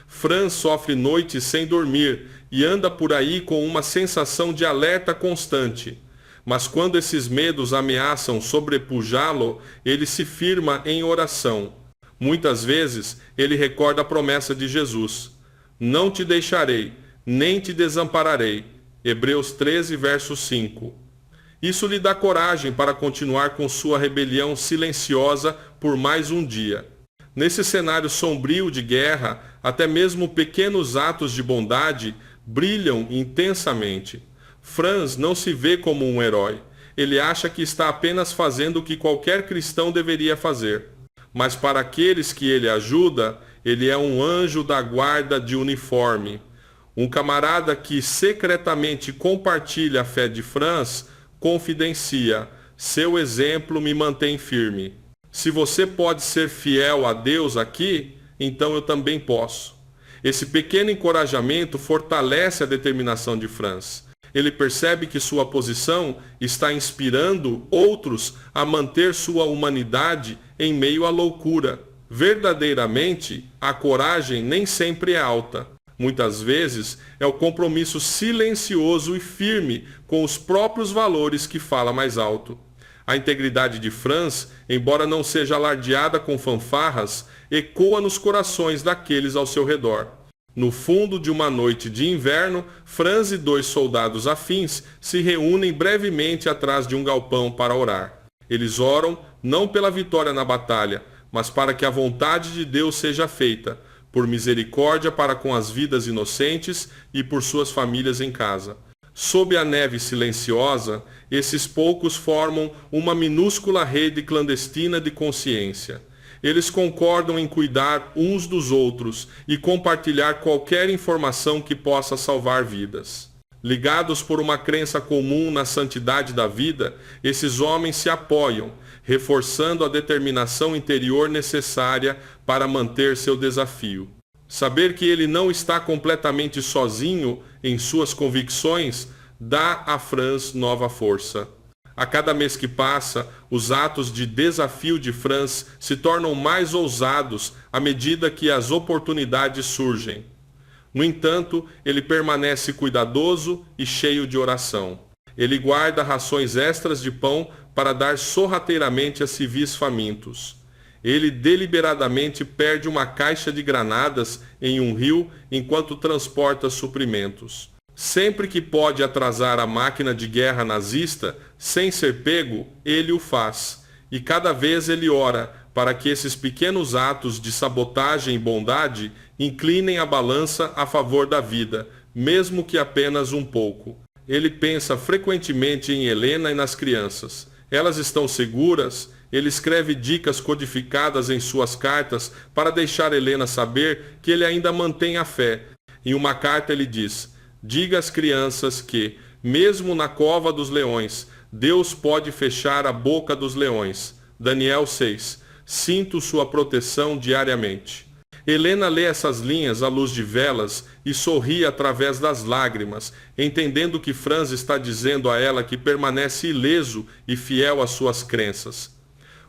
Franz sofre noites sem dormir e anda por aí com uma sensação de alerta constante. Mas quando esses medos ameaçam sobrepujá-lo, ele se firma em oração. Muitas vezes ele recorda a promessa de Jesus: não te deixarei, nem te desampararei. Hebreus 13, verso 5. Isso lhe dá coragem para continuar com sua rebelião silenciosa por mais um dia. Nesse cenário sombrio de guerra, até mesmo pequenos atos de bondade brilham intensamente. Franz não se vê como um herói. Ele acha que está apenas fazendo o que qualquer cristão deveria fazer. Mas para aqueles que ele ajuda, ele é um anjo da guarda de uniforme. Um camarada que secretamente compartilha a fé de Franz confidencia: seu exemplo me mantém firme. Se você pode ser fiel a Deus aqui, então eu também posso. Esse pequeno encorajamento fortalece a determinação de Franz. Ele percebe que sua posição está inspirando outros a manter sua humanidade em meio à loucura. Verdadeiramente, a coragem nem sempre é alta. Muitas vezes é o compromisso silencioso e firme com os próprios valores que fala mais alto. A integridade de Franz, embora não seja alardeada com fanfarras, ecoa nos corações daqueles ao seu redor. No fundo de uma noite de inverno, Franz e 2 soldados afins se reúnem brevemente atrás de um galpão para orar. Eles oram não pela vitória na batalha, mas para que a vontade de Deus seja feita, por misericórdia para com as vidas inocentes e por suas famílias em casa. Sob a neve silenciosa, esses poucos formam uma minúscula rede clandestina de consciência. Eles concordam em cuidar uns dos outros e compartilhar qualquer informação que possa salvar vidas. Ligados por uma crença comum na santidade da vida, esses homens se apoiam, reforçando a determinação interior necessária para manter seu desafio. Saber que ele não está completamente sozinho em suas convicções dá a Franz nova força. A cada mês que passa, os atos de desafio de Franz se tornam mais ousados à medida que as oportunidades surgem. No entanto, ele permanece cuidadoso e cheio de oração. Ele guarda rações extras de pão para dar sorrateiramente a civis famintos. Ele deliberadamente perde uma caixa de granadas em um rio enquanto transporta suprimentos. Sempre que pode atrasar a máquina de guerra nazista, sem ser pego, ele o faz. E cada vez ele ora para que esses pequenos atos de sabotagem e bondade inclinem a balança a favor da vida, mesmo que apenas um pouco. Ele pensa frequentemente em Helena e nas crianças. Elas estão seguras? Ele escreve dicas codificadas em suas cartas para deixar Helena saber que ele ainda mantém a fé. Em uma carta ele diz: diga às crianças que, mesmo na cova dos leões, Deus pode fechar a boca dos leões. Daniel 6. Sinto sua proteção diariamente. Helena lê essas linhas à luz de velas e sorri através das lágrimas, entendendo que Franz está dizendo a ela que permanece ileso e fiel às suas crenças.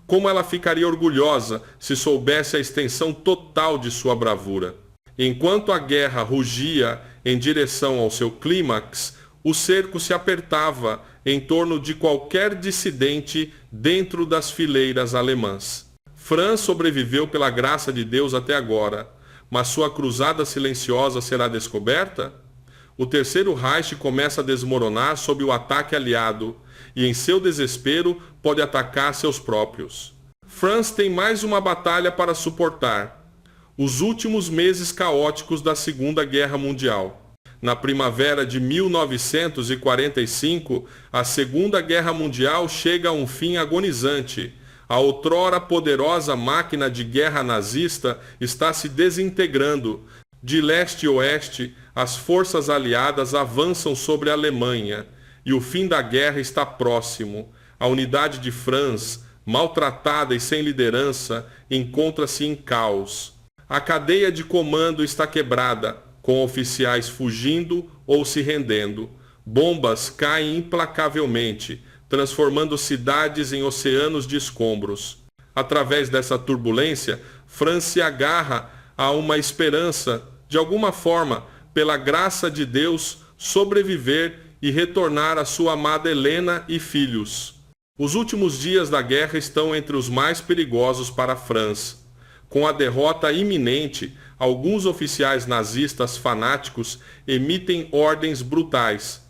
Como ela ficaria orgulhosa se soubesse a extensão total de sua bravura. Enquanto a guerra rugia em direção ao seu clímax, o cerco se apertava em torno de qualquer dissidente dentro das fileiras alemãs. Franz sobreviveu pela graça de Deus até agora, mas sua cruzada silenciosa será descoberta? O Terceiro Reich começa a desmoronar sob o ataque aliado, e em seu desespero pode atacar seus próprios. Franz tem mais uma batalha para suportar: os últimos meses caóticos da Segunda Guerra Mundial. Na primavera de 1945, a Segunda Guerra Mundial chega a um fim agonizante. A outrora poderosa máquina de guerra nazista está se desintegrando. De leste a oeste, as forças aliadas avançam sobre a Alemanha. e o fim da guerra está próximo. A unidade de Franz, maltratada e sem liderança, encontra-se em caos. A cadeia de comando está quebrada, com oficiais fugindo ou se rendendo. Bombas caem implacavelmente, transformando cidades em oceanos de escombros. Através dessa turbulência, Franz se agarra a uma esperança, de alguma forma, pela graça de Deus, sobreviver e retornar à sua amada Helena e filhos. Os últimos dias da guerra estão entre os mais perigosos para Franz. Com a derrota iminente, alguns oficiais nazistas fanáticos emitem ordens brutais.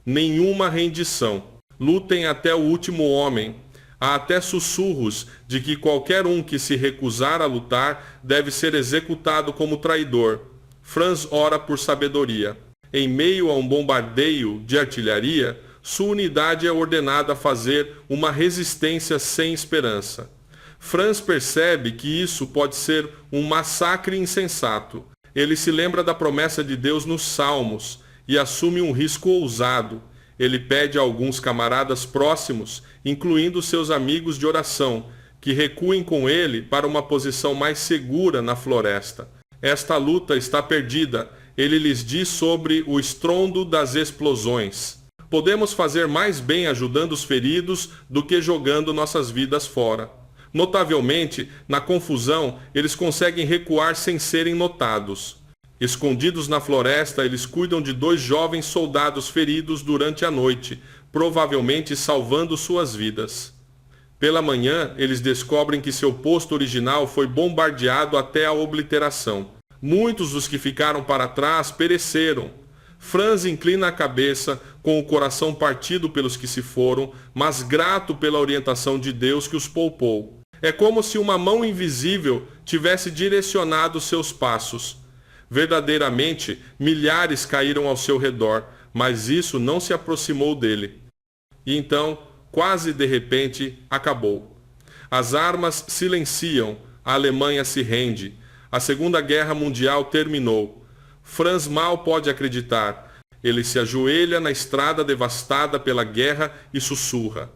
Nenhuma rendição. Lutem até o último homem. Há até sussurros de que qualquer um que se recusar a lutar deve ser executado como traidor. Franz ora por sabedoria. Em meio a um bombardeio de artilharia, sua unidade é ordenada a fazer uma resistência sem esperança. Franz percebe que isso pode ser um massacre insensato. Ele se lembra da promessa de Deus nos Salmos e assume um risco ousado. Ele pede a alguns camaradas próximos, incluindo seus amigos de oração, que recuem com ele para uma posição mais segura na floresta. Esta luta está perdida. Ele lhes diz sobre o estrondo das explosões. Podemos fazer mais bem ajudando os feridos do que jogando nossas vidas fora. Notavelmente, na confusão, eles conseguem recuar sem serem notados. Escondidos na floresta, eles cuidam de 2 jovens soldados feridos durante a noite, provavelmente salvando suas vidas. Pela manhã, eles descobrem que seu posto original foi bombardeado até a obliteração. Muitos dos que ficaram para trás pereceram. Franz inclina a cabeça, com o coração partido pelos que se foram, mas grato pela orientação de Deus que os poupou. É como se uma mão invisível tivesse direcionado seus passos. Verdadeiramente, milhares caíram ao seu redor, mas isso não se aproximou dele. E então, quase de repente, acabou. As armas silenciam, a Alemanha se rende. A Segunda Guerra Mundial terminou. Franz mal pode acreditar. Ele se ajoelha na estrada devastada pela guerra e sussurra: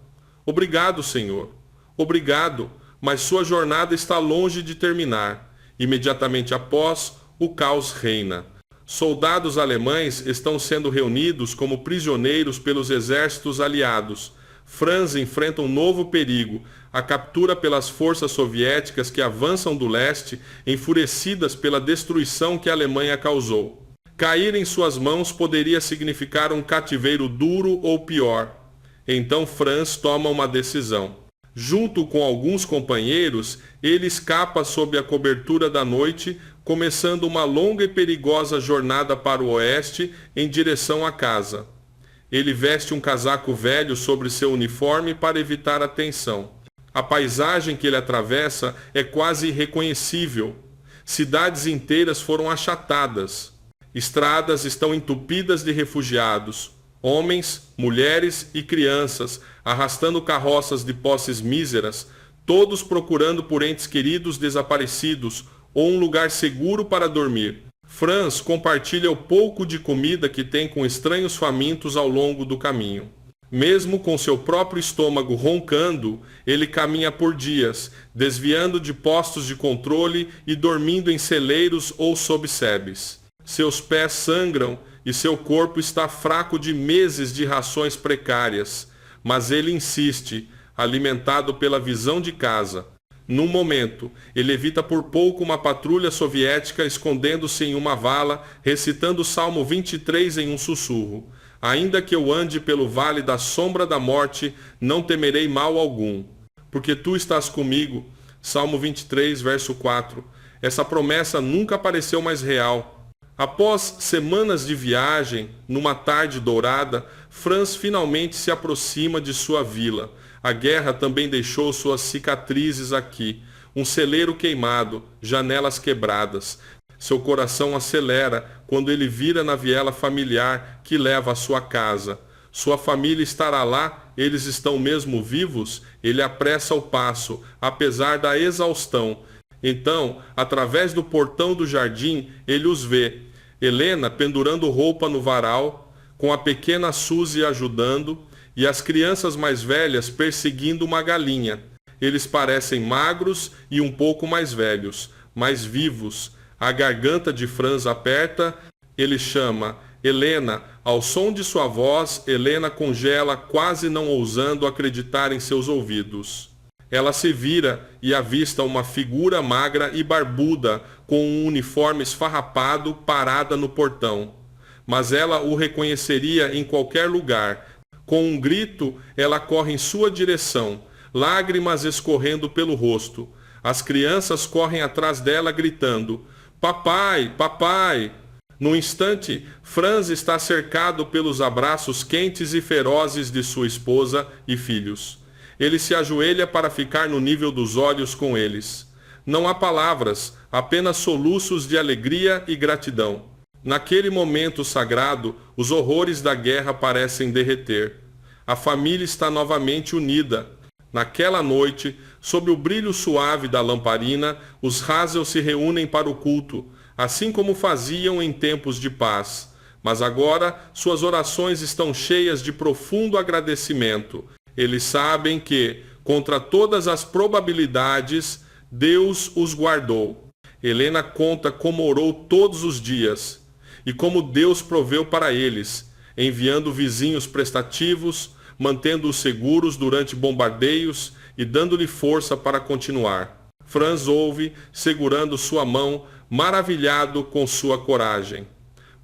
"Obrigado, Senhor. Obrigado, mas sua jornada está longe de terminar." Imediatamente após, o caos reina. Soldados alemães estão sendo reunidos como prisioneiros pelos exércitos aliados. Franz enfrenta um novo perigo, a captura pelas forças soviéticas que avançam do leste, enfurecidas pela destruição que a Alemanha causou. Cair em suas mãos poderia significar um cativeiro duro ou pior. Então Franz toma uma decisão. Junto com alguns companheiros, ele escapa sob a cobertura da noite, começando uma longa e perigosa jornada para o oeste em direção à casa. Ele veste um casaco velho sobre seu uniforme para evitar a tensão. A paisagem que ele atravessa é quase irreconhecível. Cidades inteiras foram achatadas. Estradas estão entupidas de refugiados. Homens, mulheres e crianças arrastando carroças de posses míseras, todos procurando por entes queridos desaparecidos ou um lugar seguro para dormir. Franz compartilha o pouco de comida que tem com estranhos famintos ao longo do caminho. Mesmo com seu próprio estômago roncando, ele caminha por dias, desviando de postos de controle e dormindo em celeiros ou sob sebes. Seus pés sangram e seu corpo está fraco de meses de rações precárias, mas ele insiste, alimentado pela visão de casa. Num momento, ele evita por pouco uma patrulha soviética escondendo-se em uma vala, recitando o Salmo 23 em um sussurro. Ainda que eu ande pelo vale da sombra da morte, não temerei mal algum, porque tu estás comigo. Salmo 23, verso 4. Essa promessa nunca pareceu mais real. Após semanas de viagem, numa tarde dourada, Franz finalmente se aproxima de sua vila. A guerra também deixou suas cicatrizes aqui. Um celeiro queimado, janelas quebradas. Seu coração acelera quando ele vira na viela familiar que leva à sua casa. Sua família estará lá? Eles estão mesmo vivos? Ele apressa o passo, apesar da exaustão. Então, através do portão do jardim, ele os vê. Helena pendurando roupa no varal, com a pequena Suzy ajudando e as crianças mais velhas perseguindo uma galinha. Eles parecem magros e um pouco mais velhos, mais vivos. A garganta de Franz aperta, ele chama: Helena. Ao som de sua voz, Helena congela, quase não ousando acreditar em seus ouvidos. Ela se vira e avista uma figura magra e barbuda, com um uniforme esfarrapado, parada no portão. Mas ela o reconheceria em qualquer lugar. Com um grito, ela corre em sua direção, lágrimas escorrendo pelo rosto. As crianças correm atrás dela gritando: Papai, papai! No instante, Franz está cercado pelos abraços quentes e ferozes de sua esposa e filhos. Ele se ajoelha para ficar no nível dos olhos com eles. Não há palavras, apenas soluços de alegria e gratidão. Naquele momento sagrado, os horrores da guerra parecem derreter. A família está novamente unida. Naquela noite, sob o brilho suave da lamparina, os Hazel se reúnem para o culto, assim como faziam em tempos de paz. Mas agora, suas orações estão cheias de profundo agradecimento. Eles sabem que, contra todas as probabilidades, Deus os guardou. Helena conta como orou todos os dias e como Deus proveu para eles, enviando vizinhos prestativos, mantendo-os seguros durante bombardeios e dando-lhe força para continuar. Franz ouve, segurando sua mão, maravilhado com sua coragem.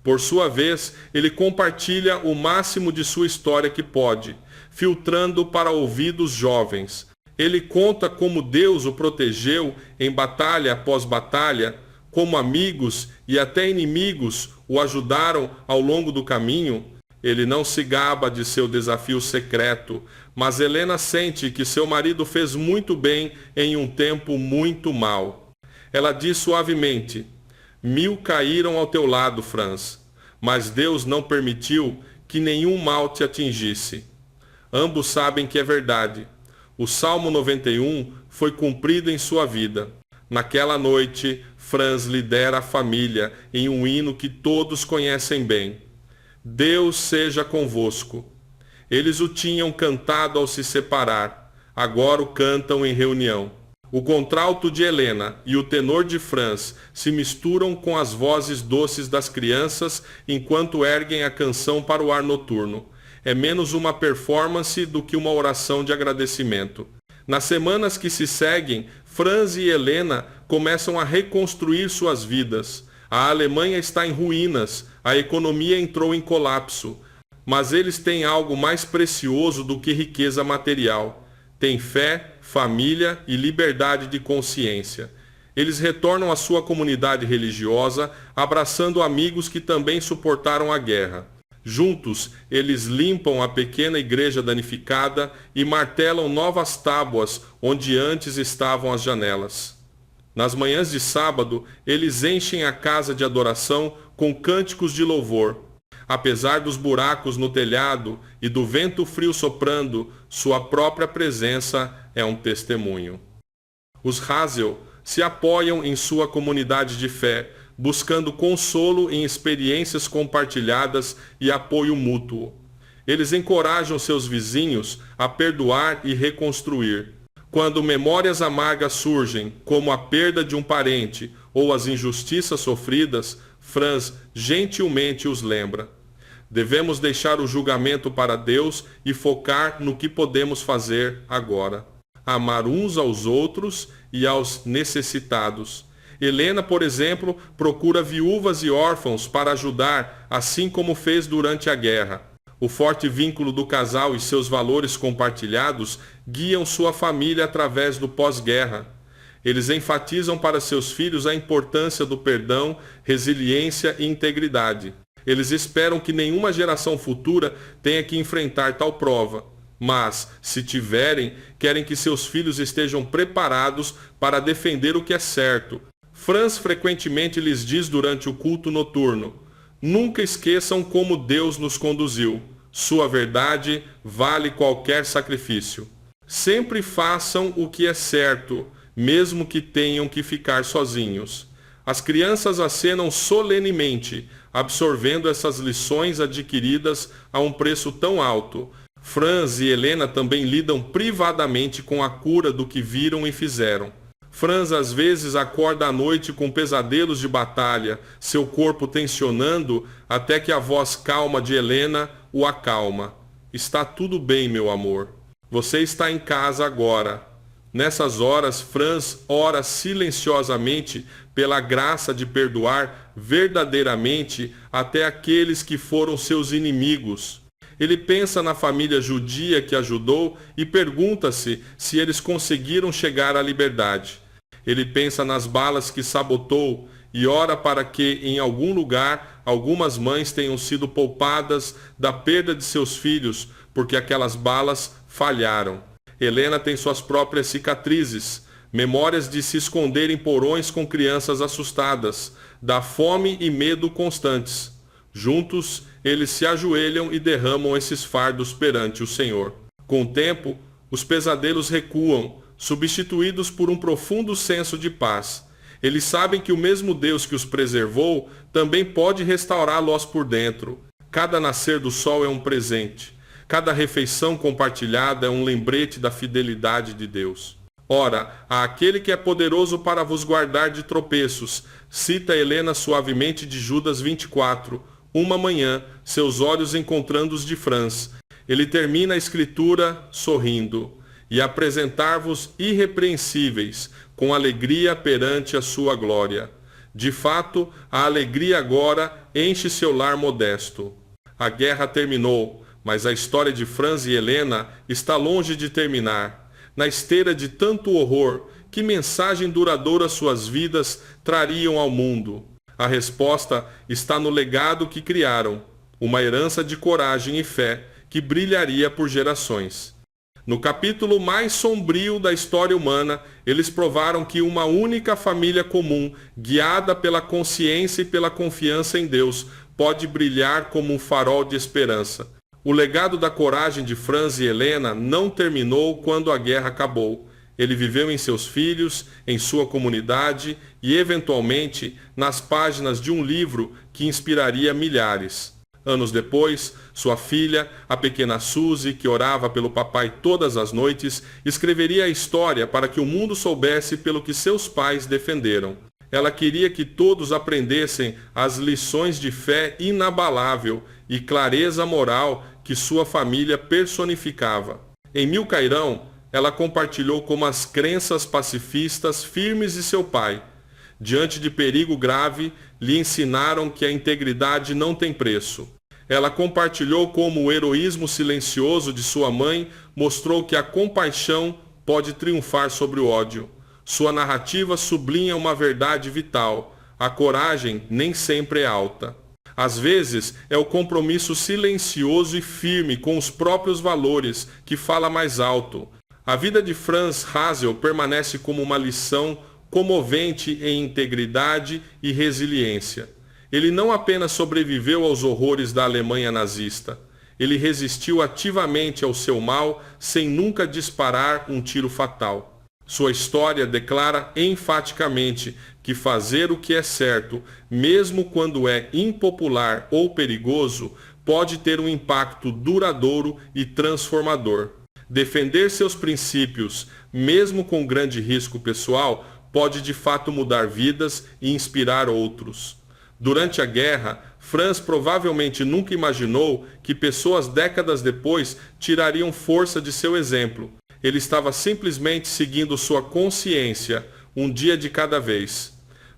Por sua vez, ele compartilha o máximo de sua história que pode, filtrando para ouvidos jovens. Ele conta como Deus o protegeu em batalha após batalha, como amigos e até inimigos o ajudaram ao longo do caminho. Ele não se gaba de seu desafio secreto, mas Helena sente que seu marido fez muito bem em um tempo muito mau. Ela diz suavemente: 1000 caíram ao teu lado, Franz, mas Deus não permitiu que nenhum mal te atingisse. Ambos sabem que é verdade. O Salmo 91 foi cumprido em sua vida. Naquela noite, Franz lidera a família em um hino que todos conhecem bem: Deus seja convosco. Eles o tinham cantado ao se separar, agora o cantam em reunião. O contralto de Helena e o tenor de Franz se misturam com as vozes doces das crianças enquanto erguem a canção para o ar noturno. É menos uma performance do que uma oração de agradecimento. Nas semanas que se seguem, Franz e Helena começam a reconstruir suas vidas. A Alemanha está em ruínas, a economia entrou em colapso. Mas eles têm algo mais precioso do que riqueza material. Têm fé, família e liberdade de consciência. Eles retornam à sua comunidade religiosa, abraçando amigos que também suportaram a guerra. Juntos, eles limpam a pequena igreja danificada e martelam novas tábuas onde antes estavam as janelas. Nas manhãs de sábado, eles enchem a casa de adoração com cânticos de louvor. Apesar dos buracos no telhado e do vento frio soprando, sua própria presença é um testemunho. Os Hazel se apoiam em sua comunidade de fé, buscando consolo em experiências compartilhadas e apoio mútuo. Eles encorajam seus vizinhos a perdoar e reconstruir. Quando memórias amargas surgem, como a perda de um parente ou as injustiças sofridas, Franz gentilmente os lembra. Devemos deixar o julgamento para Deus e focar no que podemos fazer agora. Amar uns aos outros e aos necessitados. Helena, por exemplo, procura viúvas e órfãos para ajudar, assim como fez durante a guerra. O forte vínculo do casal e seus valores compartilhados guiam sua família através do pós-guerra. Eles enfatizam para seus filhos a importância do perdão, resiliência e integridade. Eles esperam que nenhuma geração futura tenha que enfrentar tal prova. Mas, se tiverem, querem que seus filhos estejam preparados para defender o que é certo. Franz frequentemente lhes diz durante o culto noturno: nunca esqueçam como Deus nos conduziu. Sua verdade vale qualquer sacrifício. Sempre façam o que é certo, mesmo que tenham que ficar sozinhos. As crianças acenam solenemente, absorvendo essas lições adquiridas a um preço tão alto. Franz e Helena também lidam privadamente com a cura do que viram e fizeram. Franz às vezes acorda à noite com pesadelos de batalha, seu corpo tensionando até que a voz calma de Helena o acalma. Está tudo bem, meu amor. Você está em casa agora. Nessas horas, Franz ora silenciosamente pela graça de perdoar verdadeiramente até aqueles que foram seus inimigos. Ele pensa na família judia que ajudou e pergunta-se se eles conseguiram chegar à liberdade. Ele pensa nas balas que sabotou e ora para que, em algum lugar, algumas mães tenham sido poupadas da perda de seus filhos, porque aquelas balas falharam. Helena tem suas próprias cicatrizes, memórias de se esconder em porões com crianças assustadas, da fome e medo constantes. Juntos, eles se ajoelham e derramam esses fardos perante o Senhor. Com o tempo, os pesadelos recuam, substituídos por um profundo senso de paz. Eles sabem que o mesmo Deus que os preservou também pode restaurá-los por dentro. Cada nascer do sol é um presente. Cada refeição compartilhada é um lembrete da fidelidade de Deus. Ora, há aquele que é poderoso para vos guardar de tropeços, cita Helena suavemente de Judas 24, uma manhã, seus olhos encontrando os de Franz. Ele termina a escritura sorrindo, e apresentar-vos irrepreensíveis, com alegria perante a sua glória. De fato, a alegria agora enche seu lar modesto. A guerra terminou, mas a história de Franz e Helena está longe de terminar. Na esteira de tanto horror, que mensagem duradoura suas vidas trariam ao mundo? A resposta está no legado que criaram, uma herança de coragem e fé que brilharia por gerações. No capítulo mais sombrio da história humana, eles provaram que uma única família comum, guiada pela consciência e pela confiança em Deus, pode brilhar como um farol de esperança. O legado da coragem de Franz e Helena não terminou quando a guerra acabou. Ele viveu em seus filhos, em sua comunidade e, eventualmente, nas páginas de um livro que inspiraria milhares. Anos depois, sua filha, a pequena Suzy, que orava pelo papai todas as noites, escreveria a história para que o mundo soubesse pelo que seus pais defenderam. Ela queria que todos aprendessem as lições de fé inabalável e clareza moral que sua família personificava. Em Milcairão, ela compartilhou como as crenças pacifistas firmes de seu pai. Diante de perigo grave, lhe ensinaram que a integridade não tem preço. Ela compartilhou como o heroísmo silencioso de sua mãe mostrou que a compaixão pode triunfar sobre o ódio. Sua narrativa sublinha uma verdade vital: a coragem nem sempre é alta. Às vezes, é o compromisso silencioso e firme com os próprios valores que fala mais alto. A vida de Franz Hasel permanece como uma lição comovente em integridade e resiliência. Ele não apenas sobreviveu aos horrores da Alemanha nazista, ele resistiu ativamente ao seu mal sem nunca disparar um tiro fatal. Sua história declara enfaticamente que fazer o que é certo, mesmo quando é impopular ou perigoso, pode ter um impacto duradouro e transformador. Defender seus princípios, mesmo com grande risco pessoal, pode de fato mudar vidas e inspirar outros. Durante a guerra, Franz provavelmente nunca imaginou que pessoas décadas depois tirariam força de seu exemplo. Ele estava simplesmente seguindo sua consciência, um dia de cada vez.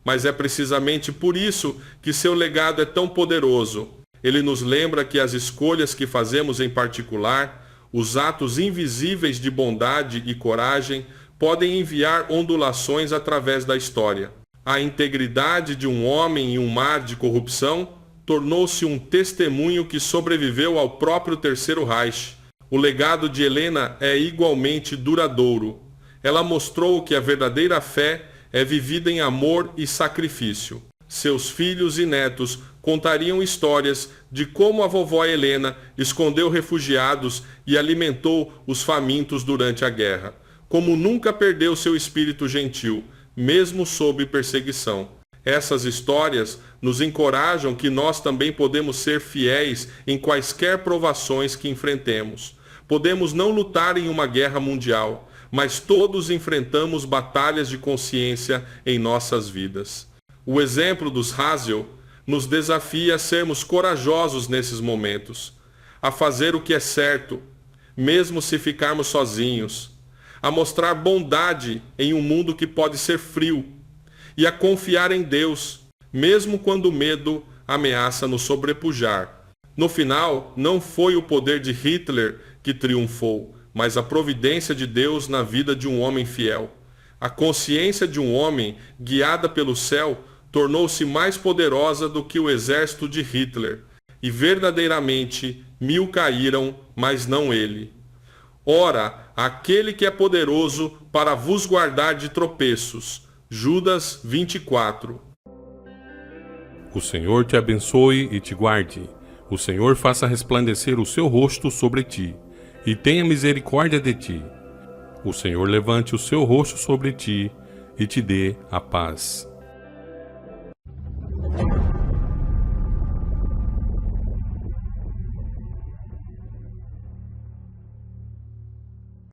Mas é precisamente por isso que seu legado é tão poderoso. Ele nos lembra que as escolhas que fazemos em particular, os atos invisíveis de bondade e coragem, podem enviar ondulações através da história. A integridade de um homem em um mar de corrupção tornou-se um testemunho que sobreviveu ao próprio Terceiro Reich. O legado de Helena é igualmente duradouro. Ela mostrou que a verdadeira fé é vivida em amor e sacrifício. Seus filhos e netos contariam histórias de como a vovó Helena escondeu refugiados e alimentou os famintos durante a guerra. Como nunca perdeu seu espírito gentil, mesmo sob perseguição. Essas histórias nos encorajam que nós também podemos ser fiéis em quaisquer provações que enfrentemos. Podemos não lutar em uma guerra mundial, mas todos enfrentamos batalhas de consciência em nossas vidas. O exemplo dos Hazel nos desafia a sermos corajosos nesses momentos, a fazer o que é certo, mesmo se ficarmos sozinhos, a mostrar bondade em um mundo que pode ser frio e a confiar em Deus, mesmo quando o medo ameaça nos sobrepujar. No final, não foi o poder de Hitler que triunfou, mas a providência de Deus na vida de um homem fiel. A consciência de um homem, guiada pelo céu, tornou-se mais poderosa do que o exército de Hitler. E verdadeiramente 1000 caíram, mas não ele. Ora, aquele que é poderoso para vos guardar de tropeços. Judas 24. O Senhor te abençoe e te guarde. O Senhor faça resplandecer o seu rosto sobre ti e tenha misericórdia de ti. O Senhor levante o seu rosto sobre ti e te dê a paz.